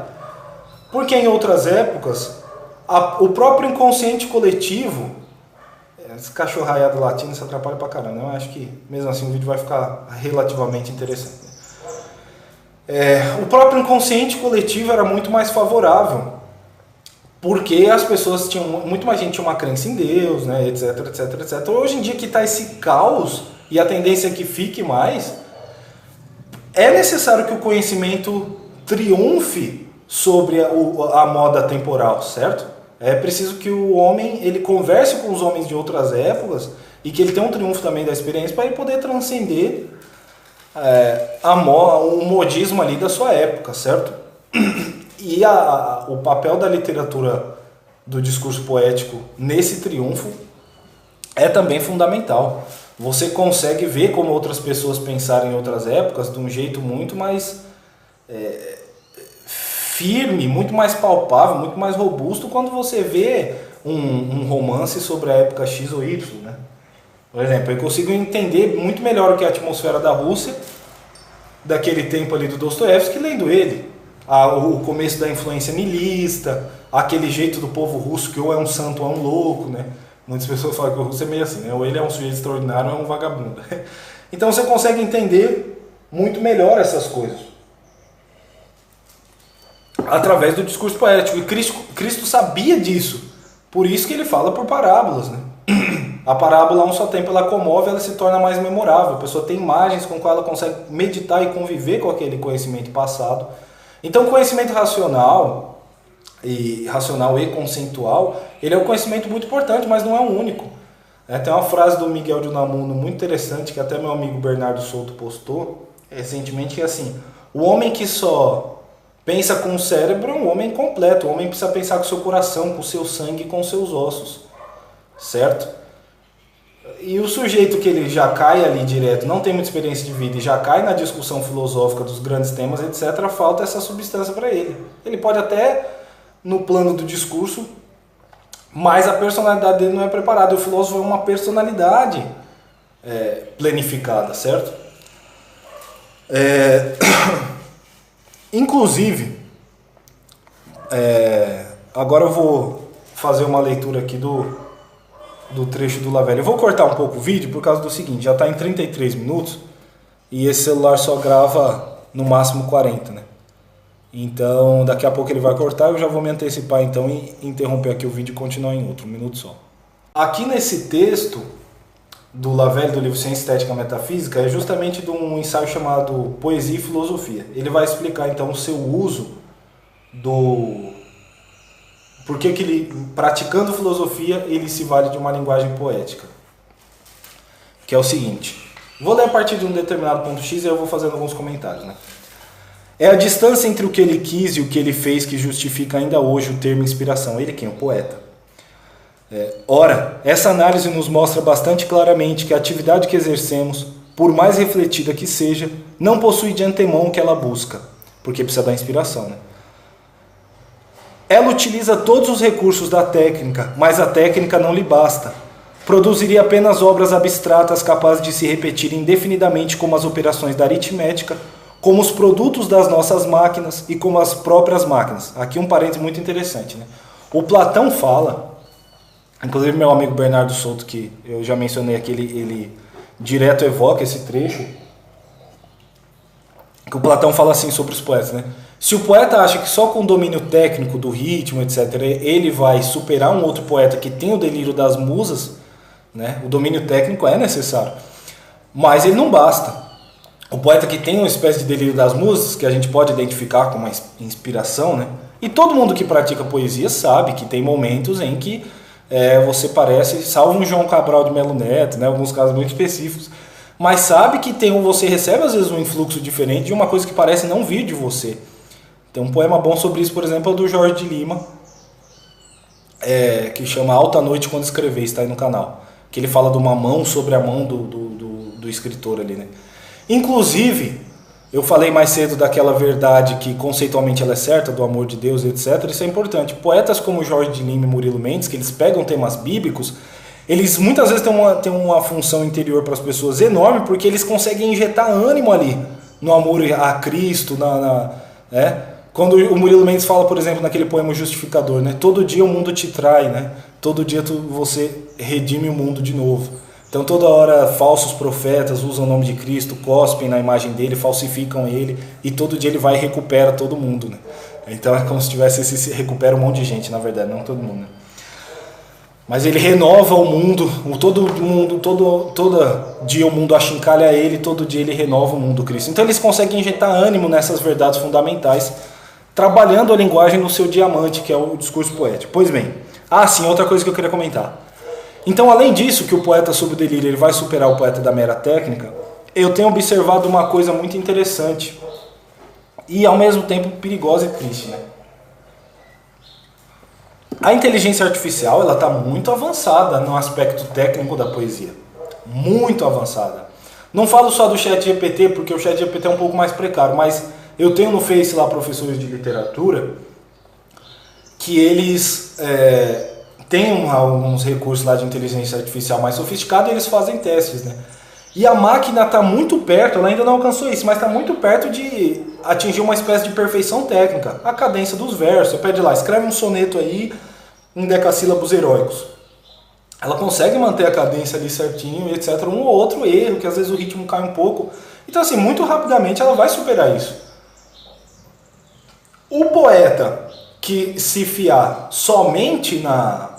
porque em outras épocas o próprio inconsciente coletivo, esse cachorraiado latino se atrapalha pra caramba, né? Eu acho que mesmo assim o vídeo vai ficar relativamente interessante. O próprio inconsciente coletivo era muito mais favorável, porque as pessoas tinham, muito mais gente tinha uma crença em Deus, né, etc, etc, etc. Hoje em dia que está esse caos, e a tendência é que fique mais, é necessário que o conhecimento triunfe sobre a moda temporal, certo? É preciso que o homem ele converse com os homens de outras épocas e que ele tenha um triunfo também da experiência para ele poder transcender o modismo ali da sua época, certo? E o papel da literatura do discurso poético nesse triunfo é também fundamental. Você consegue ver como outras pessoas pensaram em outras épocas de um jeito muito mais firme, muito mais palpável, muito mais robusto quando você vê um romance sobre a época X ou Y, né? Por exemplo, eu consigo entender muito melhor o que é a atmosfera da Rússia daquele tempo ali do Dostoiévski lendo ele. O começo da influência nihilista, aquele jeito do povo russo que ou é um santo ou é um louco, né? Muitas pessoas falam que o russo é meio assim, né? Ou ele é um sujeito extraordinário ou é um vagabundo. Então você consegue entender muito melhor essas coisas através do discurso poético. E Cristo sabia disso, por isso que ele fala por parábolas, né? A parábola, a um só tempo, ela comove, ela se torna mais memorável. A pessoa tem imagens com qual ela consegue meditar e conviver com aquele conhecimento passado. Então, o conhecimento racional e conceitual, ele é um conhecimento muito importante, mas não é o único. Tem uma frase do Miguel de Unamuno muito interessante, que até meu amigo Bernardo Souto postou recentemente, que é assim: o homem que só pensa com o cérebro é um homem incompleto. O homem precisa pensar com o seu coração, com o seu sangue e com os seus ossos. Certo? E o sujeito que ele já cai ali direto, não tem muita experiência de vida e já cai na discussão filosófica dos grandes temas, etc., falta essa substância para ele. Ele pode até, no plano do discurso, mas a personalidade dele não é preparada. O filósofo é uma personalidade planificada, certo? Inclusive, agora eu vou fazer uma leitura aqui do trecho do Lavelle. Eu vou cortar um pouco o vídeo por causa do seguinte: já está em 33 minutos e esse celular só grava no máximo 40, né? Então daqui a pouco ele vai cortar, eu já vou me antecipar então e interromper aqui o vídeo e continuar em outro, 1 minuto só. Aqui nesse texto do Lavelle, do livro Ciência Estética Metafísica, é justamente de um ensaio chamado Poesia e Filosofia. Ele vai explicar então o seu uso por que ele, praticando filosofia, ele se vale de uma linguagem poética. Que é o seguinte: vou ler a partir de um determinado ponto X e eu vou fazendo alguns comentários, né? É a distância entre o que ele quis e o que ele fez que justifica ainda hoje o termo inspiração. Ele quem? O poeta. Ora, essa análise nos mostra bastante claramente que a atividade que exercemos, por mais refletida que seja, não possui de antemão o que ela busca, porque precisa da inspiração, né? Ela utiliza todos os recursos da técnica, mas a técnica não lhe basta. Produziria apenas obras abstratas capazes de se repetir indefinidamente como as operações da aritmética, como os produtos das nossas máquinas e como as próprias máquinas. Aqui um parênteses muito interessante, né? O Platão fala, inclusive meu amigo Bernardo Souto, que eu já mencionei aqui, ele direto evoca esse trecho, que o Platão fala assim sobre os poetas, né? Se o poeta acha que só com o domínio técnico do ritmo, etc., ele vai superar um outro poeta que tem o delírio das musas, né? O domínio técnico é necessário, mas ele não basta. O poeta que tem uma espécie de delírio das musas, que a gente pode identificar como uma inspiração, né? E todo mundo que pratica poesia sabe que tem momentos em que você parece, salvo um João Cabral de Melo Neto, né? Alguns casos muito específicos, mas sabe que você recebe às vezes um influxo diferente de uma coisa que parece não vir de você. Tem um poema bom sobre isso, por exemplo, é o do Jorge de Lima, que chama Alta Noite Quando Escrever, está aí no canal. Que ele fala de uma mão sobre a mão do escritor ali, né? Inclusive, eu falei mais cedo daquela verdade que conceitualmente ela é certa, do amor de Deus, etc. Isso é importante. Poetas como Jorge de Lima e Murilo Mendes, que eles pegam temas bíblicos, eles muitas vezes têm uma função interior para as pessoas enorme, porque eles conseguem injetar ânimo ali, no amor a Cristo, né? Quando o Murilo Mendes fala, por exemplo, naquele poema Justificador, né? Todo dia o mundo te trai, né? Todo dia você redime o mundo de novo. Então toda hora falsos profetas usam o nome de Cristo, cospem na imagem dele, falsificam ele, e todo dia ele vai e recupera todo mundo, né? Então é como se recupera um monte de gente, na verdade, não todo mundo, né? Mas ele renova o mundo, todo dia o mundo achincalha ele, todo dia ele renova o mundo, Cristo. Então eles conseguem injetar ânimo nessas verdades fundamentais, trabalhando a linguagem no seu diamante, que é o discurso poético. Pois bem, sim, outra coisa que eu queria comentar. Então, além disso, que o poeta sob o delírio ele vai superar o poeta da mera técnica, eu tenho observado uma coisa muito interessante e, ao mesmo tempo, perigosa e triste, né? A inteligência artificial ela está muito avançada no aspecto técnico da poesia. Muito avançada. Não falo só do ChatGPT, porque o ChatGPT é um pouco mais precário, mas eu tenho no Face lá professores de literatura que eles têm alguns recursos lá de inteligência artificial mais sofisticados e eles fazem testes, né? E a máquina está muito perto, ela ainda não alcançou isso, mas está muito perto de atingir uma espécie de perfeição técnica. A cadência dos versos, você pede lá, escreve um soneto aí em decassílabos heróicos. Ela consegue manter a cadência ali certinho, etc. Um ou outro erro, que às vezes o ritmo cai um pouco. Então assim, muito rapidamente ela vai superar isso. O poeta que se fiar somente na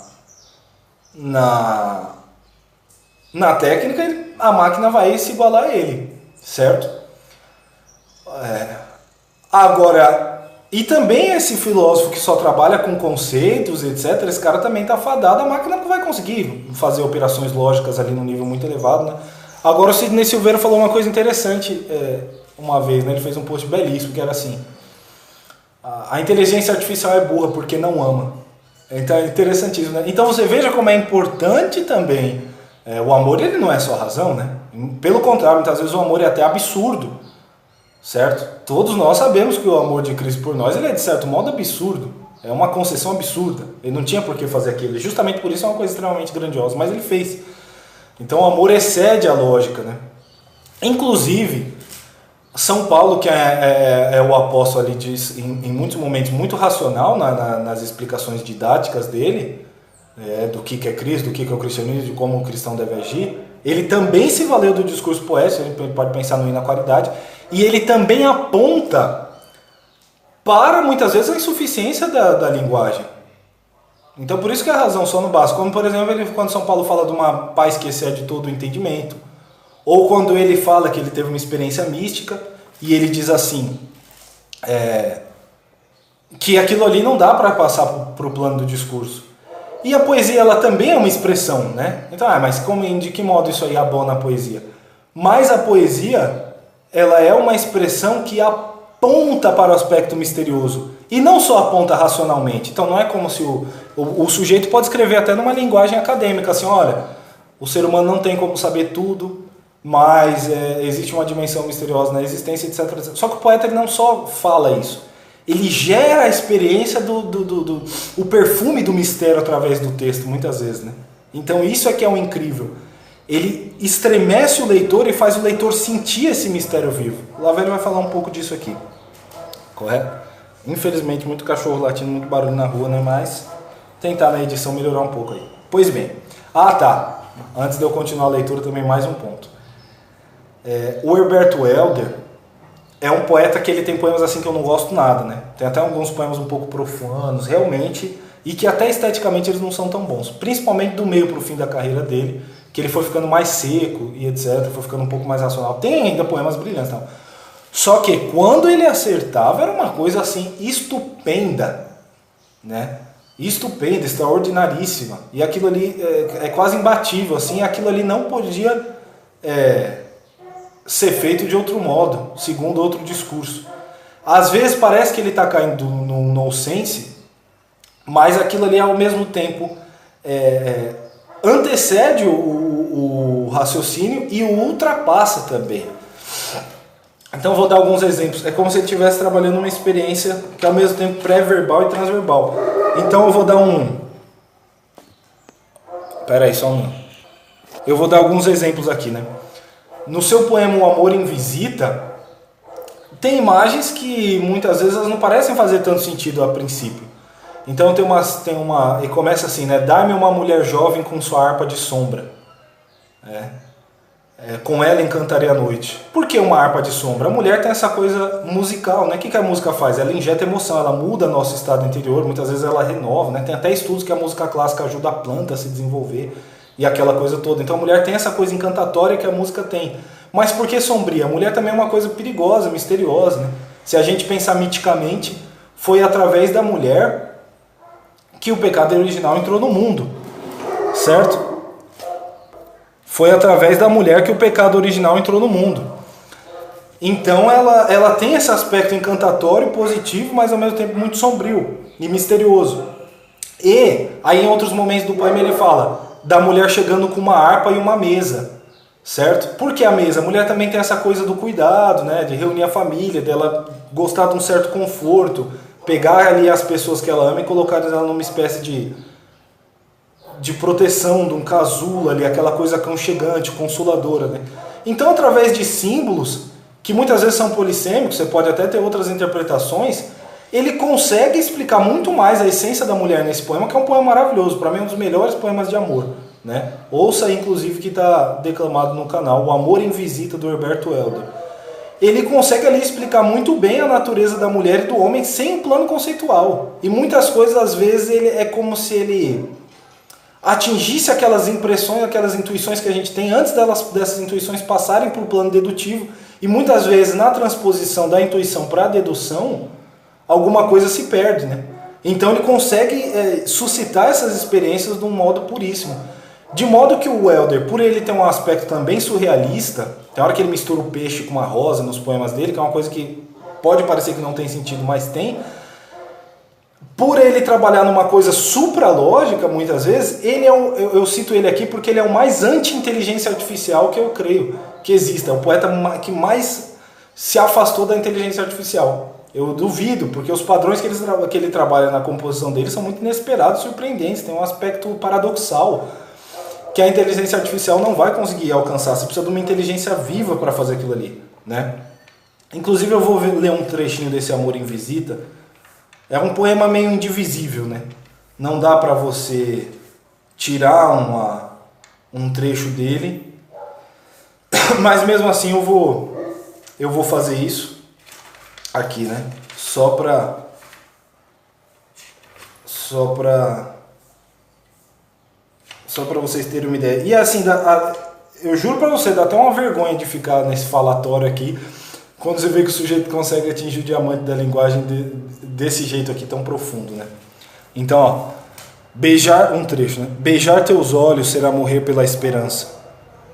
técnica, a máquina vai se igualar a ele, certo? Agora, e também esse filósofo que só trabalha com conceitos, etc., esse cara também está fadado, a máquina não vai conseguir fazer operações lógicas ali num nível muito elevado, né? Agora o Sidney Silveira falou uma coisa interessante uma vez, né? Ele fez um post belíssimo, que era assim: a inteligência artificial é burra porque não ama. Então é interessantíssimo, né? Então você veja como é importante também. O amor, ele não é só razão, né? Pelo contrário, muitas vezes o amor é até absurdo, certo? Todos nós sabemos que o amor de Cristo por nós, ele é de certo modo absurdo. É uma concessão absurda. Ele não tinha por que fazer aquilo. Justamente por isso é uma coisa extremamente grandiosa, mas ele fez. Então o amor excede a lógica, né? Inclusive, São Paulo, que é o apóstolo ali, diz em muitos momentos muito racional nas explicações didáticas dele, do que é Cristo, do que é o cristianismo, de como o cristão deve agir, ele também se valeu do discurso poético, ele pode pensar no hino à qualidade, e ele também aponta para, muitas vezes, a insuficiência da linguagem. Então, por isso que a razão só não basta. Como, por exemplo, quando São Paulo fala de uma paz que excede todo o entendimento, ou quando ele fala que ele teve uma experiência mística, e ele diz assim, que aquilo ali não dá para passar para o plano do discurso. E a poesia, ela também é uma expressão, né? Então, mas de que modo isso aí abona a poesia? Mas a poesia, ela é uma expressão que aponta para o aspecto misterioso. E não só aponta racionalmente. Então não é como se o sujeito pode escrever até numa linguagem acadêmica, assim, olha, o ser humano não tem como saber tudo, mas existe uma dimensão misteriosa na existência, etc, etc. Só que o poeta, ele não só fala isso. Ele gera a experiência o perfume do mistério através do texto, muitas vezes, né? Então isso é que é o incrível. Ele estremece o leitor e faz o leitor sentir esse mistério vivo. O Lavelli vai falar um pouco disso aqui. Correto? Infelizmente, muito cachorro latindo, muito barulho na rua, né? Mas tentar na edição melhorar um pouco aí. Pois bem. Tá. Antes de eu continuar a leitura, também mais um ponto. O Herberto Helder, é um poeta que ele tem poemas assim que eu não gosto nada, né? Tem até alguns poemas um pouco profanos, realmente, e que até esteticamente eles não são tão bons. Principalmente do meio para o fim da carreira dele, que ele foi ficando mais seco e etc, foi ficando um pouco mais racional. Tem ainda poemas brilhantes, não. Só que quando ele acertava era uma coisa assim estupenda, né? Estupenda, extraordinaríssima. E aquilo ali é quase imbatível, assim, aquilo ali não podia ser feito de outro modo, segundo outro discurso. Às vezes parece que ele está caindo num nonsense, mas aquilo ali ao mesmo tempo antecede o raciocínio e o ultrapassa também. Então eu vou dar alguns exemplos. É como se ele estivesse trabalhando uma experiência que é ao mesmo tempo pré-verbal e transverbal. Então eu vou dar Pera aí, só um minuto. Eu vou dar alguns exemplos aqui, né? No seu poema O Amor em Visita, tem imagens que muitas vezes elas não parecem fazer tanto sentido a princípio. Então e começa assim, né? Dá-me uma mulher jovem com sua harpa de sombra. Com ela encantarei a noite. Por que uma harpa de sombra? A mulher tem essa coisa musical, né? O que a música faz? Ela injeta emoção, ela muda nosso estado interior, muitas vezes ela renova, né? Tem até estudos que a música clássica ajuda a planta a se desenvolver e aquela coisa toda. Então a mulher tem essa coisa encantatória que a música tem. Mas por que sombria? A mulher também é uma coisa perigosa, misteriosa, né? Se a gente pensar miticamente, foi através da mulher que o pecado original entrou no mundo, certo? Foi através da mulher que o pecado original entrou no mundo. Então ela tem esse aspecto encantatório, positivo, mas ao mesmo tempo muito sombrio e misterioso. E aí em outros momentos do poema ele fala da mulher chegando com uma harpa e uma mesa, certo? Por que a mesa? A mulher também tem essa coisa do cuidado, né? De reunir a família, dela gostar de um certo conforto, pegar ali as pessoas que ela ama e colocar ela numa espécie de proteção, de um casulo ali, aquela coisa aconchegante, consoladora, né? Então, através de símbolos, que muitas vezes são polissêmicos, você pode até ter outras interpretações, ele consegue explicar muito mais a essência da mulher nesse poema, que é um poema maravilhoso, para mim é um dos melhores poemas de amor, né? Ouça, inclusive, que está declamado no canal, O Amor em Visita, do Herberto Helder. Ele consegue ali explicar muito bem a natureza da mulher e do homem sem um plano conceitual. E muitas coisas, às vezes, é como se ele atingisse aquelas impressões, aquelas intuições que a gente tem antes dessas intuições passarem para o plano dedutivo, e muitas vezes na transposição da intuição para a dedução, alguma coisa se perde, né? Então ele consegue suscitar essas experiências de um modo puríssimo. De modo que o Helder, por ele ter um aspecto também surrealista, tem hora que ele mistura o peixe com uma rosa nos poemas dele, que é uma coisa que pode parecer que não tem sentido, mas tem. Por ele trabalhar numa coisa supralógica, muitas vezes, eu cito ele aqui porque ele é o mais anti-inteligência artificial que eu creio que exista. É o poeta que mais se afastou da inteligência artificial. Eu duvido, porque os padrões que ele trabalha na composição dele são muito inesperados, surpreendentes, tem um aspecto paradoxal que a inteligência artificial não vai conseguir alcançar. Você precisa de uma inteligência viva para fazer aquilo ali, né? Inclusive eu vou ler um trechinho desse Amor em Visita. É um poema meio indivisível, né? Não dá para você tirar um trecho dele, mas mesmo assim eu vou fazer isso aqui, né? Só para vocês terem uma ideia. E assim, eu juro para você, dá até uma vergonha de ficar nesse falatório aqui, quando você vê que o sujeito consegue atingir o diamante da linguagem desse jeito aqui tão profundo, né? Então, ó, um trecho, né? Beijar teus olhos será morrer pela esperança.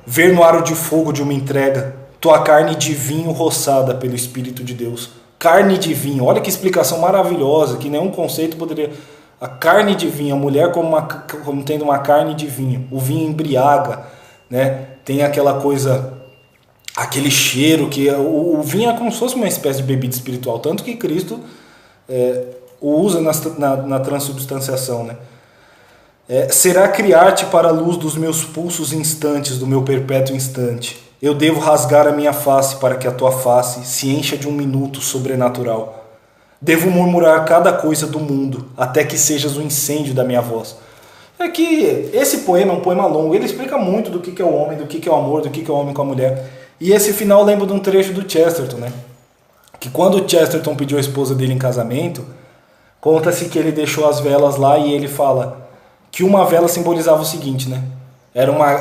Ver no aro de fogo de uma entrega tua carne de vinho roçada pelo Espírito de Deus. Carne de vinho, olha que explicação maravilhosa, que nenhum conceito poderia... A carne de vinho, a mulher como tendo uma carne de vinho. O vinho embriaga, né? Tem aquela coisa... aquele cheiro que o vinho é como se fosse uma espécie de bebida espiritual, tanto que Cristo o usa na transubstanciação, né? Será criar-te para a luz dos meus pulsos instantes, do meu perpétuo instante. Eu devo rasgar a minha face para que a tua face se encha de um minuto sobrenatural. Devo murmurar cada coisa do mundo, até que sejas o incêndio da minha voz. É que esse poema é um poema longo, ele explica muito do que é o homem, do que é o amor, do que é o homem com a mulher. E esse final lembra de um trecho do Chesterton, né? que quando Chesterton pediu a esposa dele em casamento, conta-se que ele deixou as velas lá e ele fala que uma vela simbolizava o seguinte, né?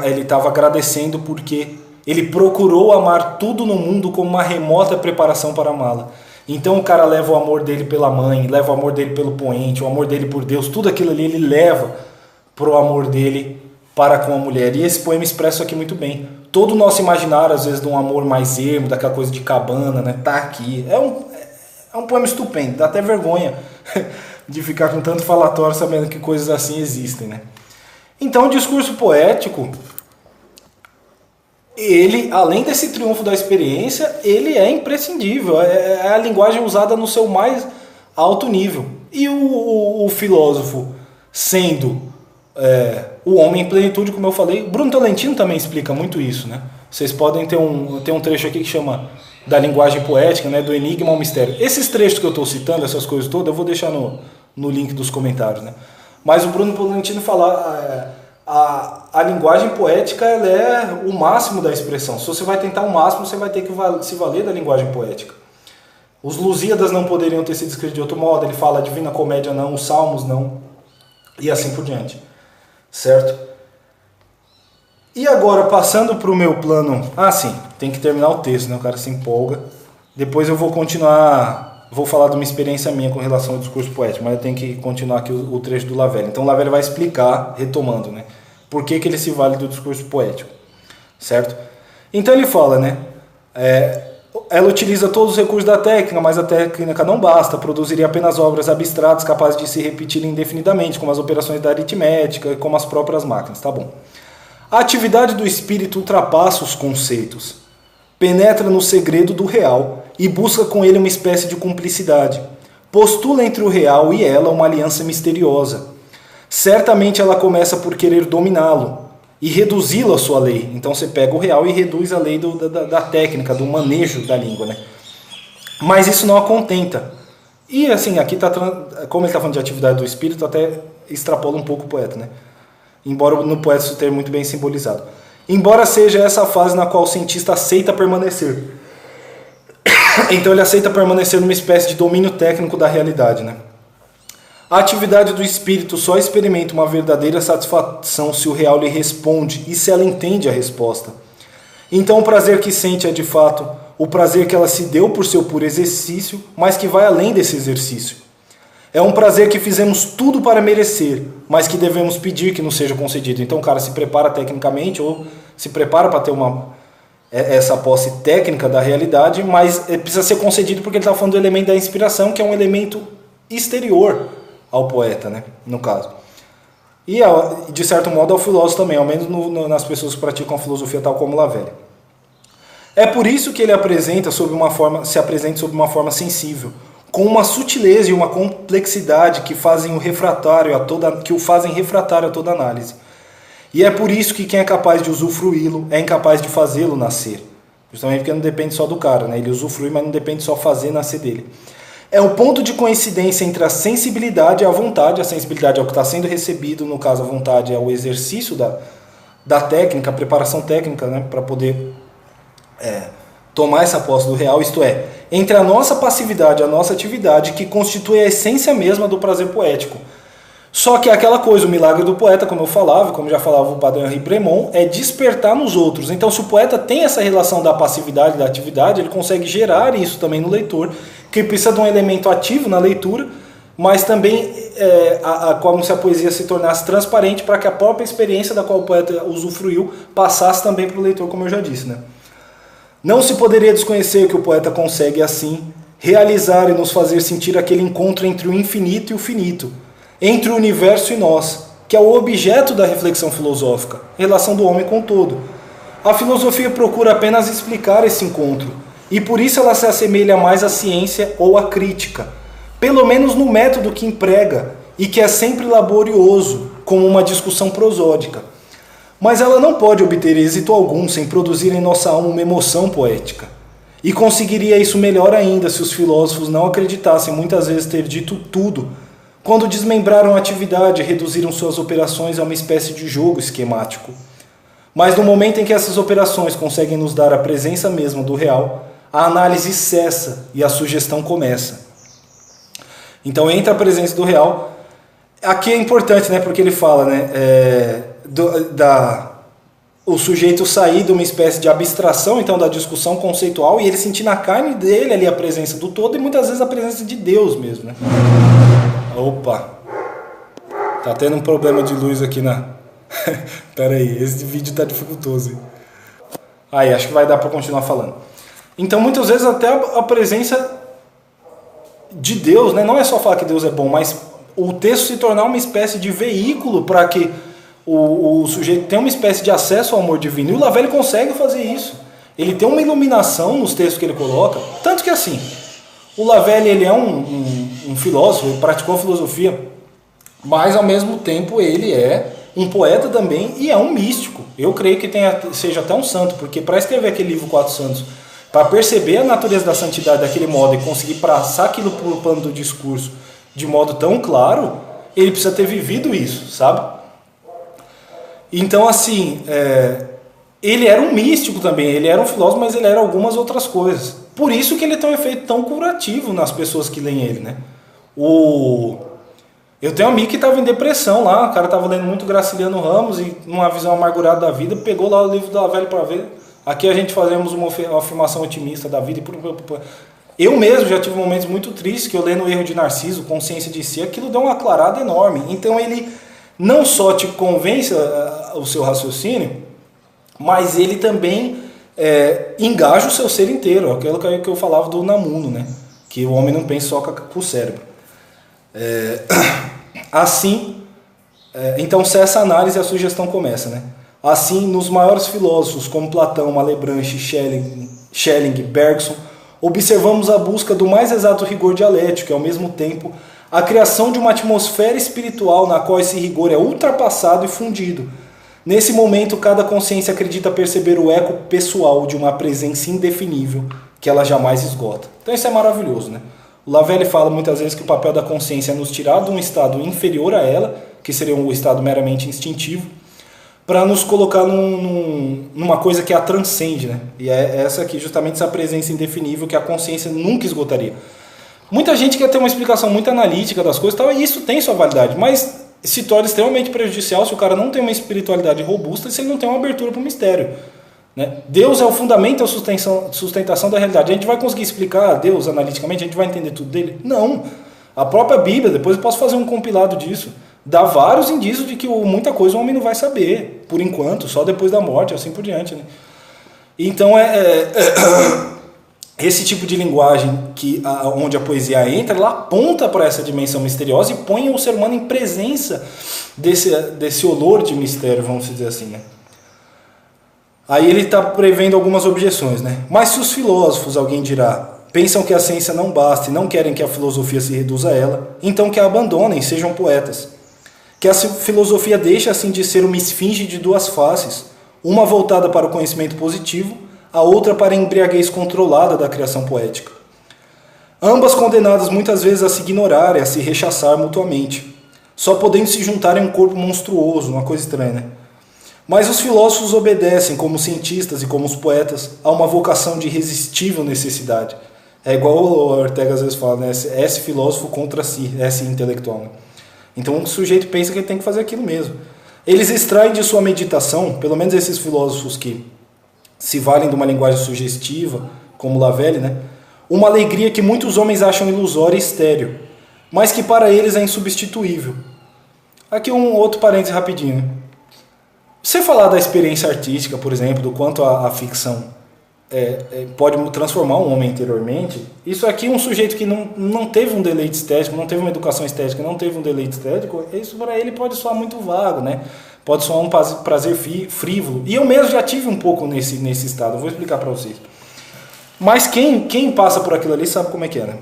Ele estava agradecendo porque ele procurou amar tudo no mundo como uma remota preparação para amá-la. Então o cara leva o amor dele pela mãe, leva o amor dele pelo poente, o amor dele por Deus, tudo aquilo ali ele leva pro amor dele para com a mulher. E esse poema expressa isso aqui muito bem. Todo o nosso imaginário, às vezes, de um amor mais ermo, daquela coisa de cabana, né? Tá aqui. É um poema estupendo, dá até vergonha de ficar com tanto falatório sabendo que coisas assim existem, né? Então o discurso poético, ele, além desse triunfo da experiência, ele é imprescindível. É a linguagem usada no seu mais alto nível. E o filósofo, sendo o homem em plenitude, como eu falei, Bruno Tolentino também explica muito isso, né? Vocês podem ter um trecho aqui que chama da linguagem poética, né? Do enigma ao mistério. Esses trechos que eu estou citando, essas coisas todas, eu vou deixar no link dos comentários, né? Mas o Bruno Tolentino fala... A linguagem poética ela é o máximo da expressão. Se você vai tentar o máximo, você vai ter que se valer da linguagem poética. Os Lusíadas não poderiam ter sido escritos de outro modo. Ele fala a Divina Comédia não, os Salmos não, e assim por diante. Certo? E agora, passando para o meu plano... sim, tem que terminar o texto, né? O cara se empolga. Depois eu vou continuar... Vou falar de uma experiência minha com relação ao discurso poético, mas eu tenho que continuar aqui o trecho do Lavelle. Então o Lavelle vai explicar, retomando, né? Por que ele se vale do discurso poético, certo? Então ele fala, né? Ela utiliza todos os recursos da técnica, mas a técnica não basta, produziria apenas obras abstratas capazes de se repetir indefinidamente, como as operações da aritmética, como as próprias máquinas, tá bom? A atividade do espírito ultrapassa os conceitos, penetra no segredo do real e busca com ele uma espécie de cumplicidade. Postula entre o real e ela uma aliança misteriosa. Certamente ela começa por querer dominá-lo e reduzi-lo à sua lei. Então você pega o real e reduz a lei da técnica, do manejo da língua, né? Mas isso não a contenta. E assim, aqui como ele está falando de atividade do espírito, até extrapola um pouco o poeta, né? Embora no poeta isso esteja muito bem simbolizado. Embora seja essa fase na qual o cientista aceita permanecer. Então ele aceita permanecer numa espécie de domínio técnico da realidade, né? A atividade do espírito só experimenta uma verdadeira satisfação se o real lhe responde e se ela entende a resposta. Então o prazer que sente é de fato o prazer que ela se deu por seu puro exercício, mas que vai além desse exercício. É um prazer que fizemos tudo para merecer, mas que devemos pedir que nos seja concedido. Então o cara se prepara tecnicamente ou se prepara para ter essa posse técnica da realidade, mas precisa ser concedido porque ele está falando do elemento da inspiração, que é um elemento exterior ao poeta, né, no caso. E, de certo modo, ao filósofo também, ao menos nas pessoas que praticam a filosofia tal como Lavelle. É por isso que ele se apresenta sob uma forma sensível, com uma sutileza e uma complexidade que o fazem refratário a toda análise. E é por isso que quem é capaz de usufruí-lo é incapaz de fazê-lo nascer. Justamente porque não depende só do cara, né? Ele usufrui, mas não depende só fazer nascer dele. É o ponto de coincidência entre a sensibilidade e a vontade. A sensibilidade é o que está sendo recebido, no caso a vontade é o exercício da técnica, a preparação técnica, né, para poder tomar essa posse do real, isto é, entre a nossa passividade e a nossa atividade, que constitui a essência mesma do prazer poético. Só que aquela coisa, o milagre do poeta, como eu falava, como já falava o padre Henri Bremont, é despertar nos outros. Então se o poeta tem essa relação da passividade e da atividade, ele consegue gerar isso também no leitor, que precisa de um elemento ativo na leitura, mas também como se a poesia se tornasse transparente para que a própria experiência da qual o poeta usufruiu passasse também para o leitor, como eu já disse, né? Não se poderia desconhecer que o poeta consegue, assim, realizar e nos fazer sentir aquele encontro entre o infinito e o finito, entre o universo e nós, que é o objeto da reflexão filosófica, relação do homem com o todo. A filosofia procura apenas explicar esse encontro, e por isso ela se assemelha mais à ciência ou à crítica, pelo menos no método que emprega, e que é sempre laborioso, como uma discussão prosódica. Mas ela não pode obter êxito algum sem produzir em nossa alma uma emoção poética. E conseguiria isso melhor ainda se os filósofos não acreditassem muitas vezes ter dito tudo, quando desmembraram a atividade e reduziram suas operações a uma espécie de jogo esquemático. Mas no momento em que essas operações conseguem nos dar a presença mesma do real, a análise cessa e a sugestão começa. Então entra a presença do real. Aqui é importante, né, porque ele fala, né, o sujeito sair de uma espécie de abstração, então da discussão conceitual, e ele sentir na carne dele ali a presença do todo e muitas vezes a presença de Deus mesmo, né? Opa! Tá tendo um problema de luz aqui na... Pera aí, esse vídeo tá dificultoso. Aí, acho que vai dar para continuar falando. Então, muitas vezes até a presença de Deus, né? Não é só falar que Deus é bom, mas o texto se tornar uma espécie de veículo para que o sujeito tenha uma espécie de acesso ao amor divino. E o Lavelle consegue fazer isso. Ele tem uma iluminação nos textos que ele coloca. Tanto que assim, o Lavelle ele é um filósofo, ele praticou filosofia, mas ao mesmo tempo ele é um poeta também e é um místico. Eu creio que seja até um santo, porque para escrever aquele livro Quatro Santos, para perceber a natureza da santidade daquele modo e conseguir passar aquilo para o plano do discurso de modo tão claro, ele precisa ter vivido isso, sabe? Então, assim, ele era um místico também, ele era um filósofo, mas ele era algumas outras coisas. Por isso que ele tem um efeito tão curativo nas pessoas que leem ele, né? Eu tenho um amigo que estava em depressão lá, o cara estava lendo muito Graciliano Ramos e numa visão amargurada da vida, pegou lá o livro da Lavelle para ver. Aqui a gente fazemos uma afirmação otimista da vida. Eu mesmo já tive momentos muito tristes que eu lendo O Erro de Narciso, Consciência de Si, aquilo deu uma aclarada enorme. Então ele não só te convence o seu raciocínio, mas ele também engaja o seu ser inteiro. Aquilo que eu falava do Unamuno, né? Que o homem não pensa só com o cérebro. Então, se essa análise, a sugestão começa, né? Assim, nos maiores filósofos como Platão, Malebranche, Schelling, Bergson, observamos a busca do mais exato rigor dialético e, ao mesmo tempo, a criação de uma atmosfera espiritual na qual esse rigor é ultrapassado e fundido. Nesse momento, cada consciência acredita perceber o eco pessoal de uma presença indefinível que ela jamais esgota. Então isso é maravilhoso, né? O Lavelle fala muitas vezes que o papel da consciência é nos tirar de um estado inferior a ela, que seria um estado meramente instintivo, para nos colocar numa coisa que a transcende, né? E é essa aqui, justamente essa presença indefinível que a consciência nunca esgotaria. Muita gente quer ter uma explicação muito analítica das coisas, e isso tem sua validade, mas se torna extremamente prejudicial se o cara não tem uma espiritualidade robusta e se ele não tem uma abertura para o mistério, né? Deus é o fundamento, a sustentação da realidade. A gente vai conseguir explicar Deus analiticamente? A gente vai entender tudo dele? Não. A própria Bíblia, depois eu posso fazer um compilado disso, dá vários indícios de que muita coisa o homem não vai saber, por enquanto, só depois da morte, assim por diante, né? Então esse tipo de linguagem onde a poesia entra, ela aponta para essa dimensão misteriosa e põe o ser humano em presença desse olor de mistério, vamos dizer assim, né? Aí ele está prevendo algumas objeções, né? Mas se os filósofos, alguém dirá, pensam que a ciência não basta e não querem que a filosofia se reduza a ela, então que a abandonem, sejam poetas. Que a filosofia deixe assim de ser uma esfinge de duas faces, uma voltada para o conhecimento positivo, a outra para a embriaguez controlada da criação poética. Ambas condenadas muitas vezes a se ignorar e a se rechaçar mutuamente, só podendo se juntar em um corpo monstruoso, uma coisa estranha, né? Mas os filósofos obedecem, como cientistas e como os poetas, a uma vocação de irresistível necessidade. É igual o Ortega às vezes fala, né? S filósofo contra si, S intelectual, né? Então o sujeito pensa que ele tem que fazer aquilo mesmo. Eles extraem de sua meditação, pelo menos esses filósofos que se valem de uma linguagem sugestiva, como Lavelle, né? Uma alegria que muitos homens acham ilusória e estéril, mas que para eles é insubstituível. Aqui um outro parênteses rapidinho, né? Você falar da experiência artística, por exemplo, do quanto a ficção pode transformar um homem interiormente, isso aqui é um sujeito que não teve um deleite estético, não teve uma educação estética, não teve um deleite estético, isso para ele pode soar muito vago, né? Pode soar um prazer frívolo. E eu mesmo já tive um pouco nesse estado, eu vou explicar para vocês. Mas quem passa por aquilo ali sabe como é que é, né?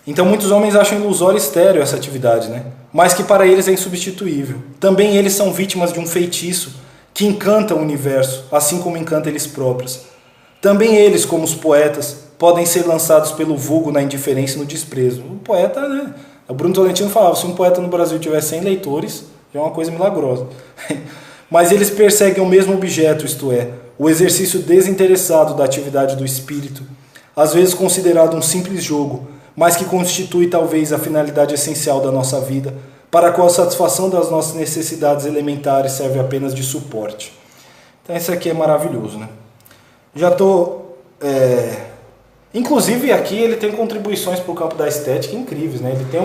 Então muitos homens acham ilusório e estéril essa atividade, né? Mas que para eles é insubstituível. Também eles são vítimas de um feitiço que encanta o universo, assim como encanta eles próprios. Também eles, como os poetas, podem ser lançados pelo vulgo na indiferença e no desprezo. O poeta, né? O Bruno Tolentino falava, se um poeta no Brasil tiver 100 leitores, é uma coisa milagrosa. Mas eles perseguem o mesmo objeto, isto é, o exercício desinteressado da atividade do espírito, às vezes considerado um simples jogo, mas que constitui talvez a finalidade essencial da nossa vida, para a qual a satisfação das nossas necessidades elementares serve apenas de suporte. Então esse aqui é maravilhoso, né? Já estou... Inclusive aqui ele tem contribuições para o campo da estética incríveis, né? Ele tem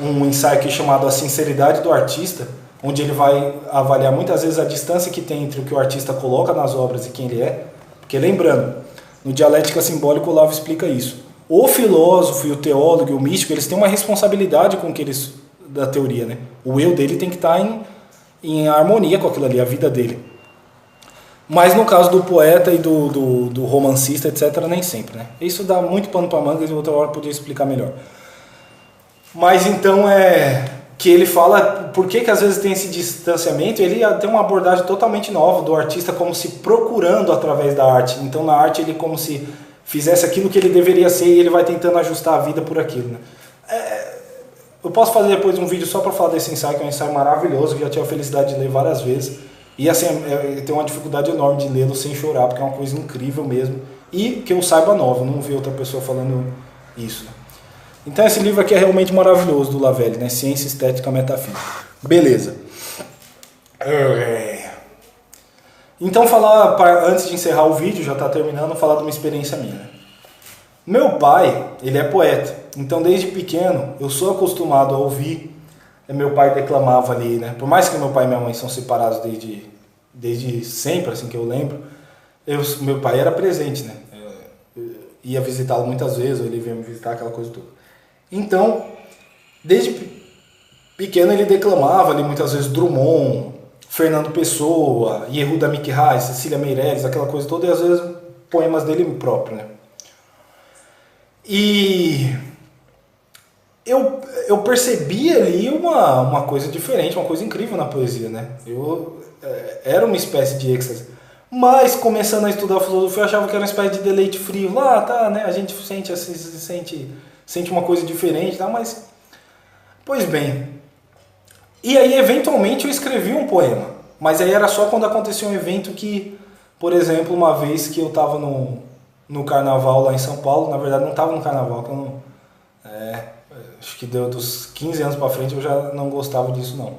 um ensaio aqui chamado A Sinceridade do Artista, onde ele vai avaliar muitas vezes a distância que tem entre o que o artista coloca nas obras e quem ele é. Porque lembrando, no Dialética Simbólica o Olavo explica isso. O filósofo e o teólogo e o místico, eles têm uma responsabilidade com o que eles... da teoria, né? O eu dele tem que estar em harmonia com aquilo ali, a vida dele. Mas no caso do poeta e do romancista, etc., nem sempre, né? Isso dá muito pano para manga e outra hora eu podia explicar melhor. Mas então que ele fala por que às vezes tem esse distanciamento. Ele tem uma abordagem totalmente nova do artista, como se procurando através da arte. Então na arte ele como se fizesse aquilo que ele deveria ser e ele vai tentando ajustar a vida por aquilo, né? Eu posso fazer depois um vídeo só para falar desse ensaio, que é um ensaio maravilhoso, que já tive a felicidade de ler várias vezes. E assim, eu tenho uma dificuldade enorme de lê-lo sem chorar, porque é uma coisa incrível mesmo. E que eu saiba nova, eu não vi outra pessoa falando isso. Então esse livro aqui é realmente maravilhoso, do Lavelli, né? Ciência, Estética, Metafísica. Beleza. Então antes de encerrar o vídeo, já está terminando, falar de uma experiência minha, né? Meu pai, ele é poeta, então desde pequeno eu sou acostumado a ouvir meu pai declamava ali, né? Por mais que meu pai e minha mãe são separados desde sempre, assim que eu lembro, meu pai era presente, né? Eu ia visitá-lo muitas vezes, ou ele vinha me visitar, aquela coisa toda. Então, desde pequeno ele declamava ali muitas vezes Drummond, Fernando Pessoa, Yehuda Mikhail, Cecília Meirelles, aquela coisa toda, e às vezes poemas dele próprio, né? E eu percebi ali uma coisa diferente, uma coisa incrível na poesia, né? Era uma espécie de êxtase. Mas, começando a estudar filosofia, eu achava que era uma espécie de deleite frio. Lá, tá, né? A gente sente uma coisa diferente, tá? Mas, pois bem. E aí, eventualmente, eu escrevi um poema. Mas aí era só quando acontecia um evento que, por exemplo, uma vez que eu estava no carnaval lá em São Paulo, na verdade não estava no carnaval, que eu não... acho que deu dos 15 anos pra frente eu já não gostava disso não.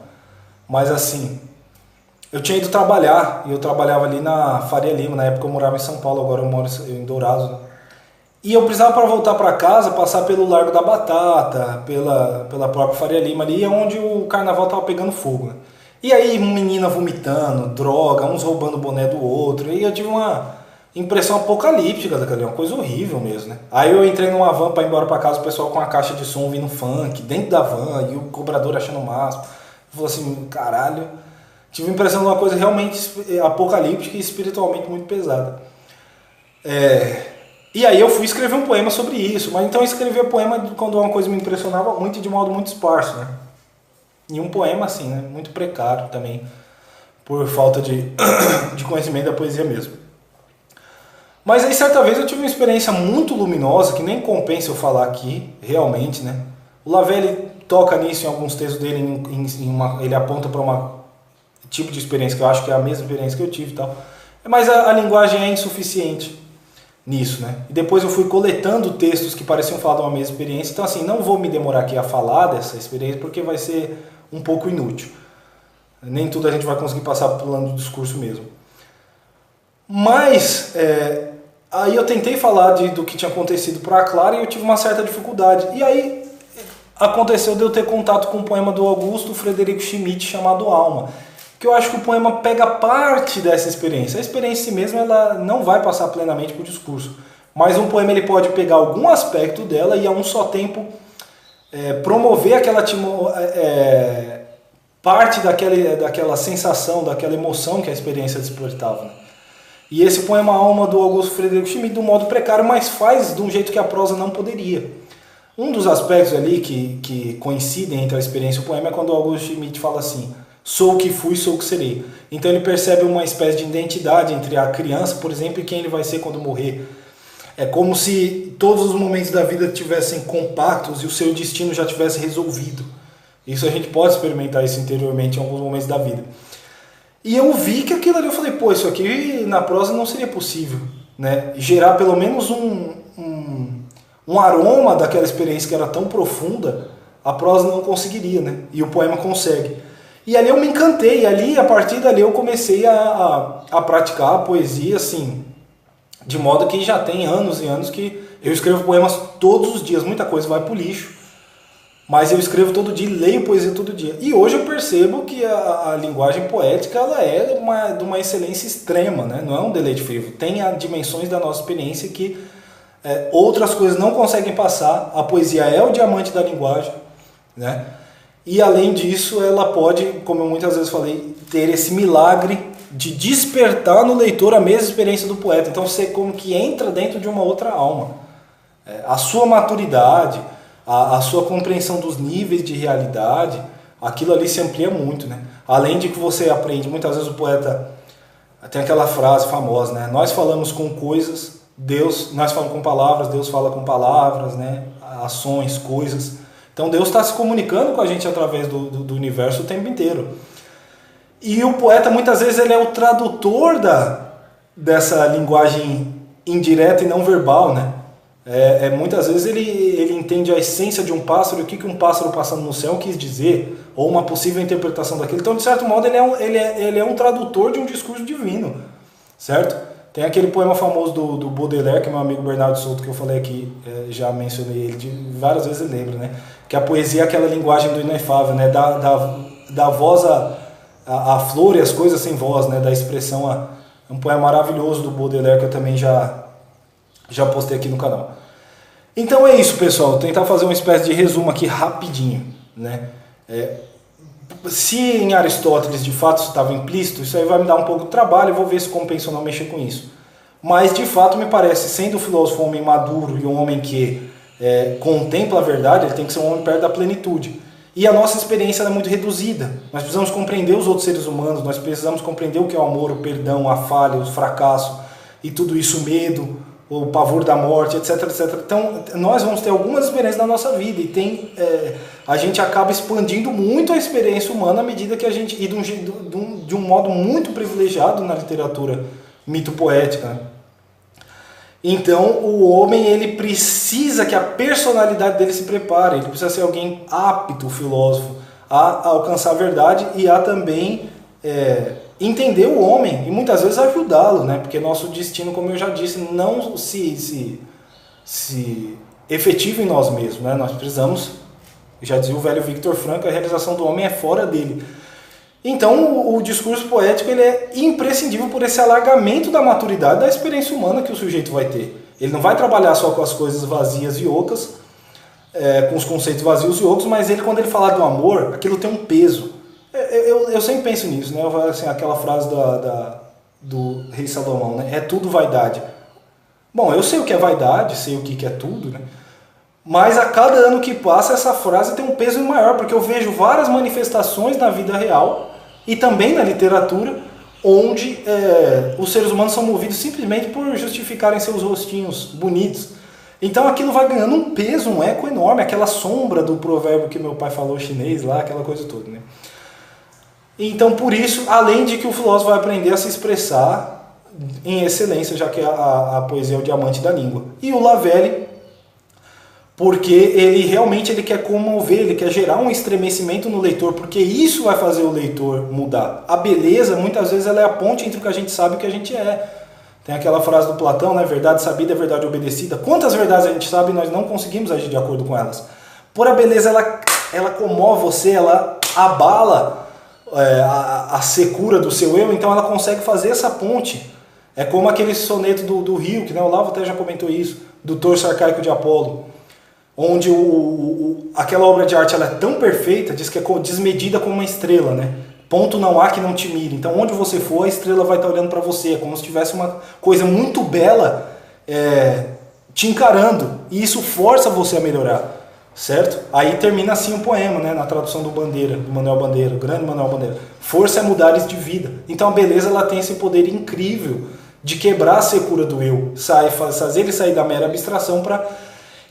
Mas assim, eu tinha ido trabalhar, e eu trabalhava ali na Faria Lima, na época eu morava em São Paulo, agora eu moro em Dourados, né? E eu precisava para voltar para casa, passar pelo Largo da Batata, pela própria Faria Lima ali, onde o carnaval tava pegando fogo, né? E aí menina vomitando, droga, uns roubando o boné do outro, e eu tive uma impressão apocalíptica daquele, uma coisa horrível mesmo, né? Aí eu entrei numa van para ir embora para casa, o pessoal com a caixa de som ouvindo funk dentro da van e o cobrador achando o máximo. Eu falei assim, caralho, tive a impressão de uma coisa realmente apocalíptica e espiritualmente muito pesada. E aí eu fui escrever um poema sobre isso, mas então eu escrevia poema quando uma coisa me impressionava muito e de modo muito esparso, né? E um poema assim, né? Muito precário também, por falta de conhecimento da poesia mesmo. Mas aí certa vez eu tive uma experiência muito luminosa, que nem compensa eu falar aqui, realmente, né? O Lavelli toca nisso em alguns textos dele, ele aponta para um tipo de experiência que eu acho que é a mesma experiência que eu tive e tal. Mas a linguagem é insuficiente nisso, né? E depois eu fui coletando textos que pareciam falar de uma mesma experiência, então assim, não vou me demorar aqui a falar dessa experiência, porque vai ser um pouco inútil. Nem tudo a gente vai conseguir passar pelo plano do discurso mesmo. Mas... aí eu tentei falar do que tinha acontecido para a Clara e eu tive uma certa dificuldade. E aí aconteceu de eu ter contato com um poema do Augusto Frederico Schmidt chamado Alma, que eu acho que o poema pega parte dessa experiência. A experiência em si mesma ela não vai passar plenamente para o discurso, mas um poema ele pode pegar algum aspecto dela e a um só tempo promover aquela parte daquela sensação, daquela emoção que a experiência despertava, né? E esse poema Alma do Augusto Frederico Schmidt, de um modo precário, mas faz de um jeito que a prosa não poderia. Um dos aspectos ali que coincidem entre a experiência e o poema é quando o Augusto Schmidt fala assim: sou o que fui, sou o que serei. Então ele percebe uma espécie de identidade entre a criança, por exemplo, e quem ele vai ser quando morrer. É como se todos os momentos da vida tivessem compactos e o seu destino já tivesse resolvido. Isso a gente pode experimentar isso interiormente em alguns momentos da vida. E eu vi que aquilo ali, eu falei, pô, isso aqui na prosa não seria possível, né? Gerar pelo menos um aroma daquela experiência que era tão profunda, a prosa não conseguiria, né? E o poema consegue. E ali eu me encantei, e ali, a partir dali eu comecei a praticar a poesia, assim, de modo que já tem anos e anos que eu escrevo poemas todos os dias, muita coisa vai pro lixo, mas eu escrevo todo dia, leio poesia todo dia. E hoje eu percebo que a linguagem poética ela é de uma excelência extrema, né? Não é um deleite frívolo, tem as dimensões da nossa experiência que outras coisas não conseguem passar. A poesia é o diamante da linguagem, né? E além disso, ela pode, como eu muitas vezes falei, ter esse milagre de despertar no leitor a mesma experiência do poeta. Então você como que entra dentro de uma outra alma. A sua maturidade, a sua compreensão dos níveis de realidade, aquilo ali se amplia muito, né? Além de que você aprende, muitas vezes o poeta tem aquela frase famosa, né? Nós falamos com coisas, nós falamos com palavras, Deus fala com palavras, né? Ações, coisas. Então Deus está se comunicando com a gente através do universo o tempo inteiro. E o poeta muitas vezes ele é o tradutor dessa linguagem indireta e não verbal, né? Muitas vezes ele entende a essência de um pássaro, o que um pássaro passando no céu quis dizer, ou uma possível interpretação daquilo. Então, de certo modo, ele é um tradutor de um discurso divino, certo? Tem aquele poema famoso do Baudelaire, que é meu amigo Bernardo Souto, que eu falei aqui, já mencionei ele várias vezes, ele lembra, né? Que a poesia é aquela linguagem do inefável, né? Da voz a flor e as coisas sem voz, né? Da expressão é um poema maravilhoso do Baudelaire que eu também já postei aqui no canal. Então é isso, pessoal. Vou tentar fazer uma espécie de resumo aqui rapidinho, né? Se em Aristóteles de fato isso estava implícito, isso aí vai me dar um pouco de trabalho, eu vou ver se compensa ou não mexer com isso. Mas de fato me parece, sendo o filósofo um homem maduro e um homem que contempla a verdade, ele tem que ser um homem perto da plenitude. E a nossa experiência é muito reduzida. Nós precisamos compreender os outros seres humanos, nós precisamos compreender o que é o amor, o perdão, a falha, o fracasso e tudo isso, o medo, o pavor da morte, etc, etc. Então, nós vamos ter algumas experiências na nossa vida e a gente acaba expandindo muito a experiência humana à medida que a gente... E de um modo muito privilegiado na literatura mito-poética, né? Então, o homem ele precisa que a personalidade dele se prepare, ele precisa ser alguém apto, filósofo, a alcançar a verdade e a também entender o homem e muitas vezes ajudá-lo, né? Porque nosso destino, como eu já disse, não se efetiva em nós mesmos, né? Nós precisamos, já dizia o velho Victor Frankl, a realização do homem é fora dele. Então o discurso poético ele é imprescindível por esse alargamento da maturidade da experiência humana que o sujeito vai ter. Ele não vai trabalhar só com as coisas vazias e ocas, com os conceitos vazios e ocos, mas quando ele falar do amor, aquilo tem um peso. Eu sempre penso nisso, né? Assim, aquela frase do rei Salomão, né? É tudo vaidade. Bom, eu sei o que é vaidade, sei o que é tudo, né? Mas a cada ano que passa essa frase tem um peso maior, porque eu vejo várias manifestações na vida real e também na literatura, onde os seres humanos são movidos simplesmente por justificarem seus rostinhos bonitos. Então aquilo vai ganhando um peso, um eco enorme, aquela sombra do provérbio que meu pai falou chinês lá, aquela coisa toda, né? Então por isso, além de que o filósofo vai aprender a se expressar em excelência, já que a poesia é o diamante da língua. E o Lavelle, porque ele realmente quer comover, ele quer gerar um estremecimento no leitor, porque isso vai fazer o leitor mudar. A beleza, muitas vezes, ela é a ponte entre o que a gente sabe e o que a gente é. Tem aquela frase do Platão, né? Verdade sabida é verdade obedecida. Quantas verdades a gente sabe e nós não conseguimos agir de acordo com elas? Por a beleza, ela comove você, ela abala a secura do seu eu, então ela consegue fazer essa ponte. É como aquele soneto do Rio, que né, o Olavo até já comentou isso, do torso arcaico de Apolo, onde aquela obra de arte ela é tão perfeita, diz que é desmedida como uma estrela, né? Ponto não há que não te mire. Então onde você for, a estrela vai estar olhando para você, é como se tivesse uma coisa muito bela te encarando, e isso força você a melhorar, certo? Aí termina assim o poema, né? Na tradução do Bandeira, do Manuel Bandeira, o grande Manuel Bandeira. Força é mudares de vida. Então a beleza ela tem esse poder incrível de quebrar a secura do eu, fazer ele sair da mera abstração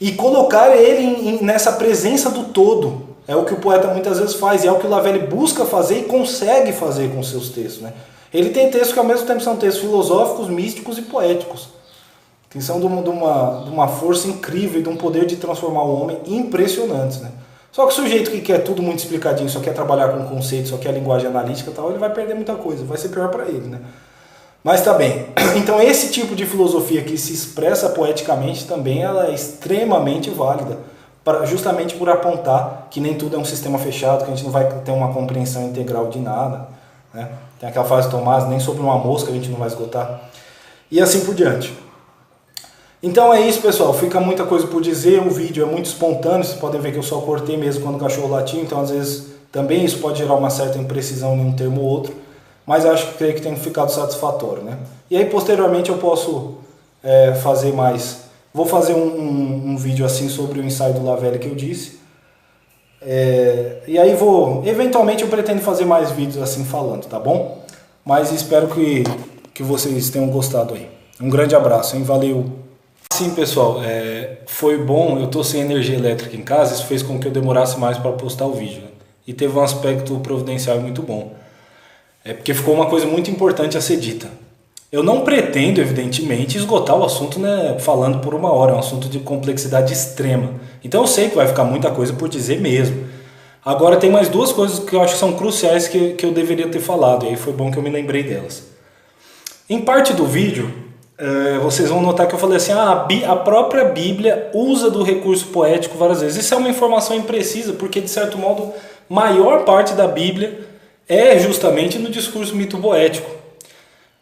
e colocar ele nessa presença do todo, É o que o poeta muitas vezes faz, e é o que o Lavelle busca fazer e consegue fazer com seus textos, né? Ele tem textos que ao mesmo tempo são textos filosóficos, místicos e poéticos, que são de uma força incrível e de um poder de transformar o homem impressionantes, né? Só que o sujeito que quer tudo muito explicadinho, só quer trabalhar com conceito, só quer linguagem analítica e tal, ele vai perder muita coisa, vai ser pior para ele, né? Mas tá bem. Então esse tipo de filosofia que se expressa poeticamente também ela é extremamente válida, justamente por apontar que nem tudo é um sistema fechado, que a gente não vai ter uma compreensão integral de nada, né? Tem aquela frase de Tomás, nem sobre uma mosca a gente não vai esgotar, e assim por diante. Então é isso, pessoal, fica muita coisa por dizer, o vídeo é muito espontâneo, vocês podem ver que eu só cortei mesmo quando o cachorro latiu, então às vezes também isso pode gerar uma certa imprecisão em um termo ou outro, mas creio que tem ficado satisfatório, né? E aí posteriormente eu posso fazer mais, vou fazer um vídeo assim sobre o ensaio do Lavelle que eu disse, e aí eventualmente eu pretendo fazer mais vídeos assim falando, tá bom? Mas espero que vocês tenham gostado aí. Um grande abraço, hein? Valeu! Sim, pessoal, foi bom, eu tô sem energia elétrica em casa, isso fez com que eu demorasse mais para postar o vídeo, né? E teve um aspecto providencial muito bom. Porque ficou uma coisa muito importante a ser dita. Eu não pretendo, evidentemente, esgotar o assunto, né, falando por 1 hora, é um assunto de complexidade extrema. Então eu sei que vai ficar muita coisa por dizer mesmo. Agora tem mais 2 coisas que eu acho que são cruciais que eu deveria ter falado, e aí foi bom que eu me lembrei delas. Em parte do vídeo, vocês vão notar que eu falei assim, a própria Bíblia usa do recurso poético várias vezes. Isso é uma informação imprecisa, porque de certo modo, maior parte da Bíblia é justamente no discurso mito-poético.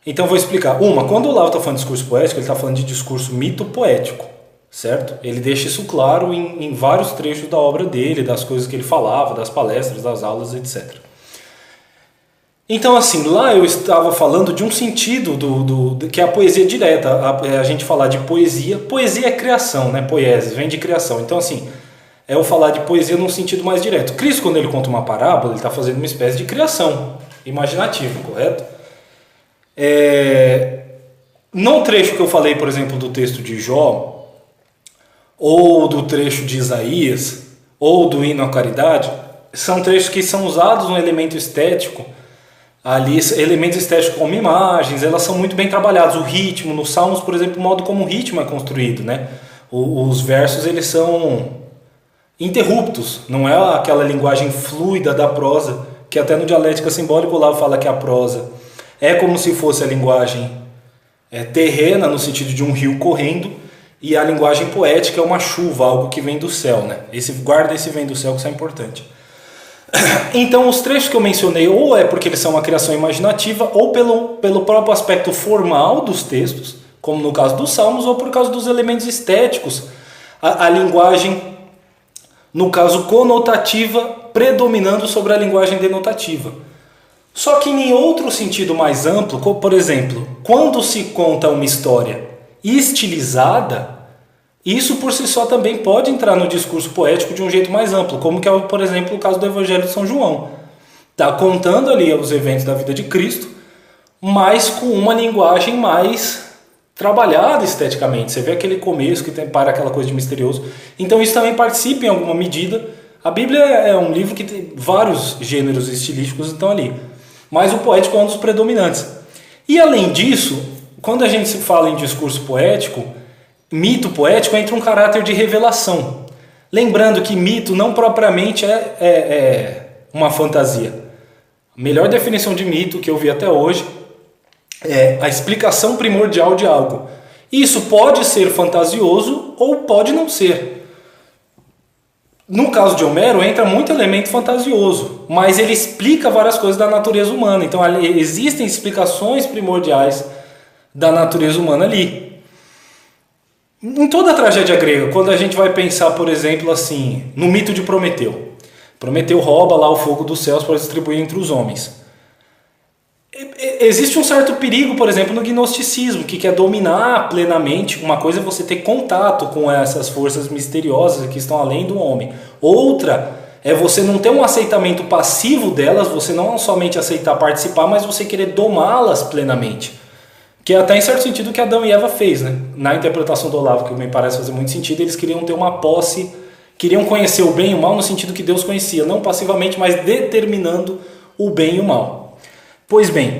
Então vou explicar. Quando o Olavo está falando de discurso poético, ele está falando de discurso mito-poético, certo? Ele deixa isso claro em vários trechos da obra dele, das coisas que ele falava, das palestras, das aulas, etc. Então assim, lá eu estava falando de um sentido que é a poesia direta. A gente falar de poesia é criação, né? Poiesis, vem de criação. Então assim, eu falar de poesia num sentido mais direto. Cristo, quando ele conta uma parábola, ele está fazendo uma espécie de criação imaginativa, correto? No trecho que eu falei, por exemplo, do texto de Jó, ou do trecho de Isaías, ou do hino à caridade, são trechos que são usados um elemento estético, ali, elementos estéticos como imagens, elas são muito bem trabalhados. O ritmo, nos Salmos, por exemplo, o modo como o ritmo é construído, né? Os versos, eles são interruptos, não é aquela linguagem fluida da prosa, que até no Dialética Simbólica o Olavo fala que a prosa é como se fosse a linguagem terrena, no sentido de um rio correndo, e a linguagem poética é uma chuva, algo que vem do céu, né? Guarda esse vem do céu, que isso é importante. Então os trechos que eu mencionei, ou é porque eles são uma criação imaginativa, ou pelo próprio aspecto formal dos textos, como no caso dos Salmos, ou por causa dos elementos estéticos, a linguagem, no caso conotativa, predominando sobre a linguagem denotativa. Só que em outro sentido mais amplo, como, por exemplo, quando se conta uma história estilizada, isso por si só também pode entrar no discurso poético de um jeito mais amplo, como que é, por exemplo, o caso do Evangelho de São João. Está contando ali os eventos da vida de Cristo, mas com uma linguagem mais trabalhada esteticamente. Você vê aquele começo que para aquela coisa de misterioso. Então isso também participa em alguma medida. A Bíblia é um livro que tem vários gêneros estilísticos estão ali, mas o poético é um dos predominantes. E além disso, quando a gente se fala em discurso poético, mito poético entra um caráter de revelação. Lembrando que mito não propriamente é uma fantasia. A melhor definição de mito que eu vi até hoje é a explicação primordial de algo. Isso pode ser fantasioso ou pode não ser. No caso de Homero entra muito elemento fantasioso, mas ele explica várias coisas da natureza humana. Então existem explicações primordiais da natureza humana ali. Em toda a tragédia grega, quando a gente vai pensar, por exemplo, assim, no mito de Prometeu. Prometeu rouba lá o fogo dos céus para distribuir entre os homens. Existe um certo perigo, por exemplo, no gnosticismo, que quer dominar plenamente. Uma coisa é você ter contato com essas forças misteriosas que estão além do homem. Outra é você não ter um aceitamento passivo delas, você não somente aceitar participar, mas você querer domá-las plenamente. Que é até em certo sentido o que Adão e Eva fez, né? Na interpretação do Olavo, que me parece fazer muito sentido, eles queriam ter uma posse queriam conhecer o bem e o mal no sentido que Deus conhecia, não passivamente, mas determinando o bem e o mal. Pois bem,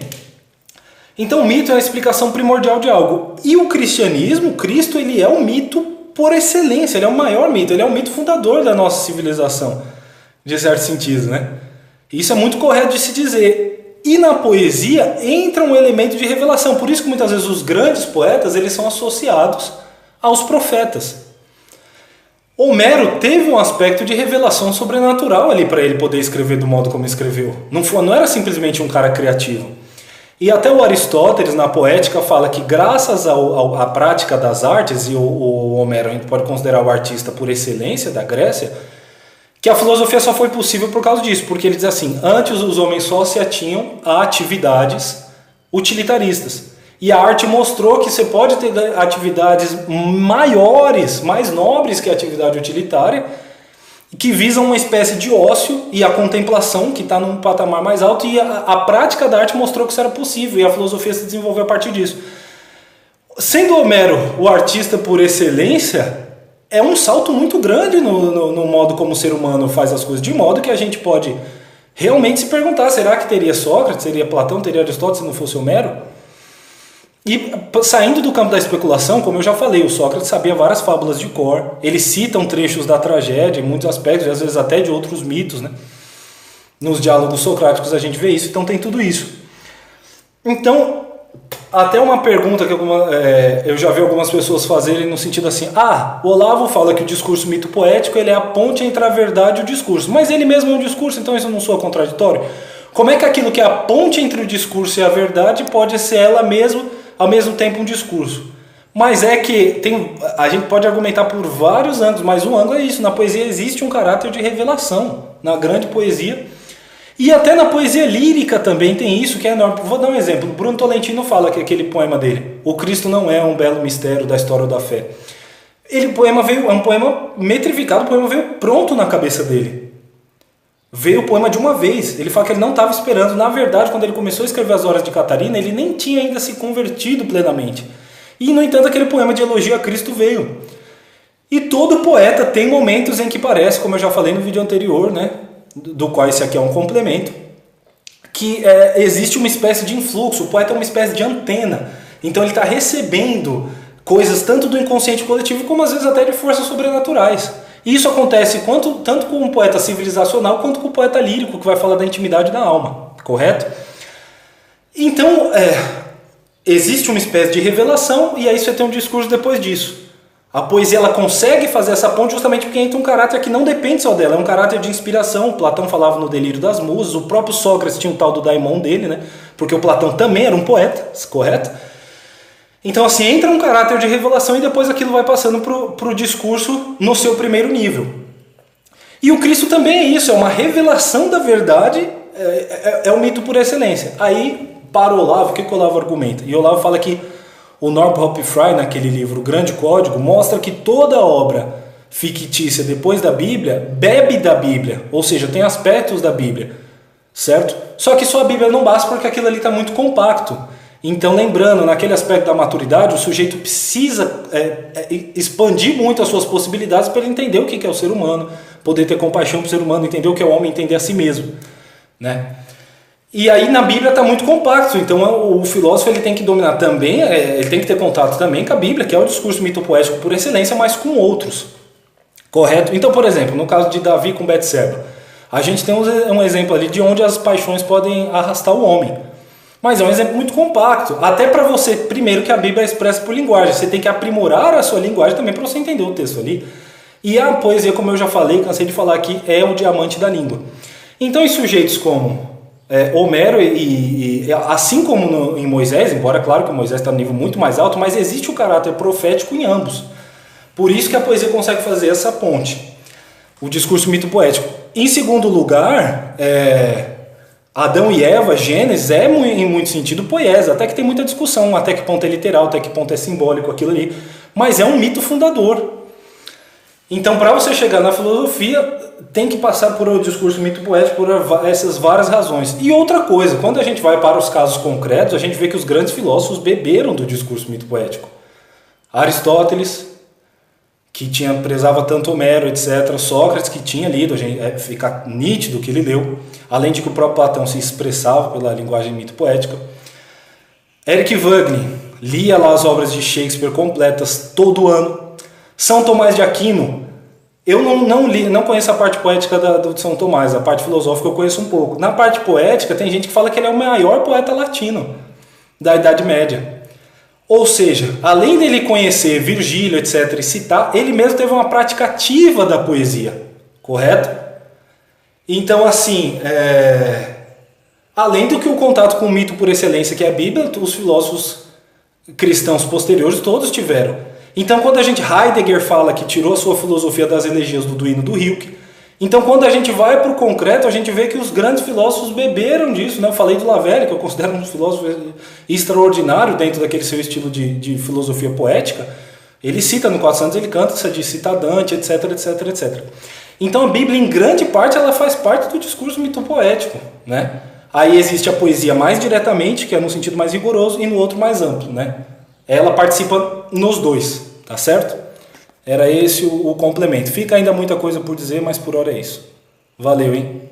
então o mito é a explicação primordial de algo. E o cristianismo, Cristo, ele é o mito por excelência, ele é o maior mito, ele é o mito fundador da nossa civilização, de certo sentido, né? Isso é muito correto de se dizer. E na poesia entra um elemento de revelação, por isso que muitas vezes os grandes poetas, eles são associados aos profetas. Homero teve um aspecto de revelação sobrenatural ali para ele poder escrever do modo como escreveu. Não era simplesmente um cara criativo. E até o Aristóteles, na Poética, fala que graças à prática das artes, e o Homero a gente pode considerar o artista por excelência da Grécia, que a filosofia só foi possível por causa disso, porque ele diz assim, antes os homens só se atinham a atividades utilitaristas. E a arte mostrou que você pode ter atividades maiores, mais nobres que a atividade utilitária, que visam uma espécie de ócio e a contemplação, que está num patamar mais alto, e a prática da arte mostrou que isso era possível, e a filosofia se desenvolveu a partir disso. Sendo Homero o artista por excelência, é um salto muito grande no modo como o ser humano faz as coisas, de modo que a gente pode realmente se perguntar, será que teria Sócrates, teria Platão, teria Aristóteles se não fosse Homero? E saindo do campo da especulação, como eu já falei, o Sócrates sabia várias fábulas de cor, eles citam trechos da tragédia em muitos aspectos, e às vezes até de outros mitos, né? Nos diálogos socráticos a gente vê isso, então tem tudo isso. Então, até uma pergunta que eu já vi algumas pessoas fazerem no sentido assim, o Olavo fala que o discurso mito-poético ele é a ponte entre a verdade e o discurso, mas ele mesmo é um discurso, então isso não soa contraditório? Como é que aquilo que é a ponte entre o discurso e a verdade pode ser ela mesma ao mesmo tempo um discurso? Mas é que a gente pode argumentar por vários ângulos, mas um ângulo é isso, na poesia existe um caráter de revelação, na grande poesia, e até na poesia lírica também tem isso, que é enorme. Vou dar um exemplo, Bruno Tolentino fala que aquele poema dele, O Cristo não é um belo mistério da história da fé, é um poema metrificado, o poema veio pronto na cabeça dele. Veio o poema de uma vez. Ele fala que ele não estava esperando. Na verdade, quando ele começou a escrever As Horas de Catarina, ele nem tinha ainda se convertido plenamente. E, no entanto, aquele poema de elogio a Cristo veio. E todo poeta tem momentos em que parece, como eu já falei no vídeo anterior, né, do qual esse aqui é um complemento, que existe uma espécie de influxo. O poeta é uma espécie de antena. Então ele está recebendo coisas tanto do inconsciente coletivo, como às vezes até de forças sobrenaturais. E isso acontece tanto com um poeta civilizacional quanto com o poeta lírico, que vai falar da intimidade da alma, correto? Então, existe uma espécie de revelação e aí você tem um discurso depois disso. A poesia ela consegue fazer essa ponte justamente porque entra um caráter que não depende só dela, é um caráter de inspiração. O Platão falava no Delírio das Musas, o próprio Sócrates tinha um tal do daimon dele, né? Porque o Platão também era um poeta, correto? Então assim, entra um caráter de revelação e depois aquilo vai passando para o discurso no seu primeiro nível. E o Cristo também é isso, é uma revelação da verdade, é o mito por excelência. Aí, para o Olavo, o que o Olavo argumenta? E o Olavo fala que o Northrop Frye, naquele livro O Grande Código, mostra que toda obra fictícia depois da Bíblia bebe da Bíblia, ou seja, tem aspectos da Bíblia, certo? Só que só a Bíblia não basta porque aquilo ali está muito compacto. Então, lembrando, naquele aspecto da maturidade, o sujeito precisa expandir muito as suas possibilidades para ele entender o que é o ser humano, poder ter compaixão para o ser humano, entender o que é o homem, entender a si mesmo, né? E aí na Bíblia está muito compacto, então o filósofo ele tem que dominar também, ele tem que ter contato também com a Bíblia, que é o discurso mitopoético por excelência, mas com outros, correto? Então, por exemplo, no caso de Davi com Betseba, a gente tem um exemplo ali de onde as paixões podem arrastar o homem. Mas é um exemplo muito compacto, até para você, primeiro que a Bíblia é expressa por linguagem, você tem que aprimorar a sua linguagem também para você entender o texto ali. E a poesia, como eu já falei, cansei de falar aqui, é o diamante da língua. Então, em sujeitos como Homero, assim como em Moisés, embora claro que Moisés está no nível muito mais alto, mas existe o caráter profético em ambos. Por isso que a poesia consegue fazer essa ponte, o discurso mito-poético. Em segundo lugar, Adão e Eva, Gênesis, em muito sentido poesia, até que tem muita discussão, até que ponto é literal, até que ponto é simbólico aquilo ali, mas é um mito fundador. Então, para você chegar na filosofia, tem que passar por o discurso mito-poético por essas várias razões. E outra coisa, quando a gente vai para os casos concretos, a gente vê que os grandes filósofos beberam do discurso mito-poético. Aristóteles, que prezava tanto Homero, etc. Sócrates, que tinha lido, fica nítido que ele leu, além de que o próprio Platão se expressava pela linguagem mito-poética. Eric Wagner lia lá as obras de Shakespeare completas todo ano. São Tomás de Aquino, eu não conheço a parte poética do São Tomás, a parte filosófica eu conheço um pouco. Na parte poética tem gente que fala que ele é o maior poeta latino da Idade Média. Ou seja, além dele conhecer Virgílio, etc., e citar, ele mesmo teve uma prática ativa da poesia, correto? Então, assim, além do que o contato com o mito por excelência, que é a Bíblia, os filósofos cristãos posteriores todos tiveram. Então, quando a gente, Heidegger fala que tirou a sua filosofia das elegias do Duino do Hilke, então quando a gente vai para o concreto, a gente vê que os grandes filósofos beberam disso, né? Eu falei do Lavelle, que eu considero um filósofo extraordinário dentro daquele seu estilo de filosofia poética. Ele cita no 400, ele canta, cita Dante, etc, etc, etc. Então a Bíblia, em grande parte, ela faz parte do discurso mitopoético, né? Aí existe a poesia mais diretamente, que é no sentido mais rigoroso, e no outro mais amplo, né? Ela participa nos dois, tá certo? Era esse o complemento. Fica ainda muita coisa por dizer, mas por hora é isso. Valeu, hein?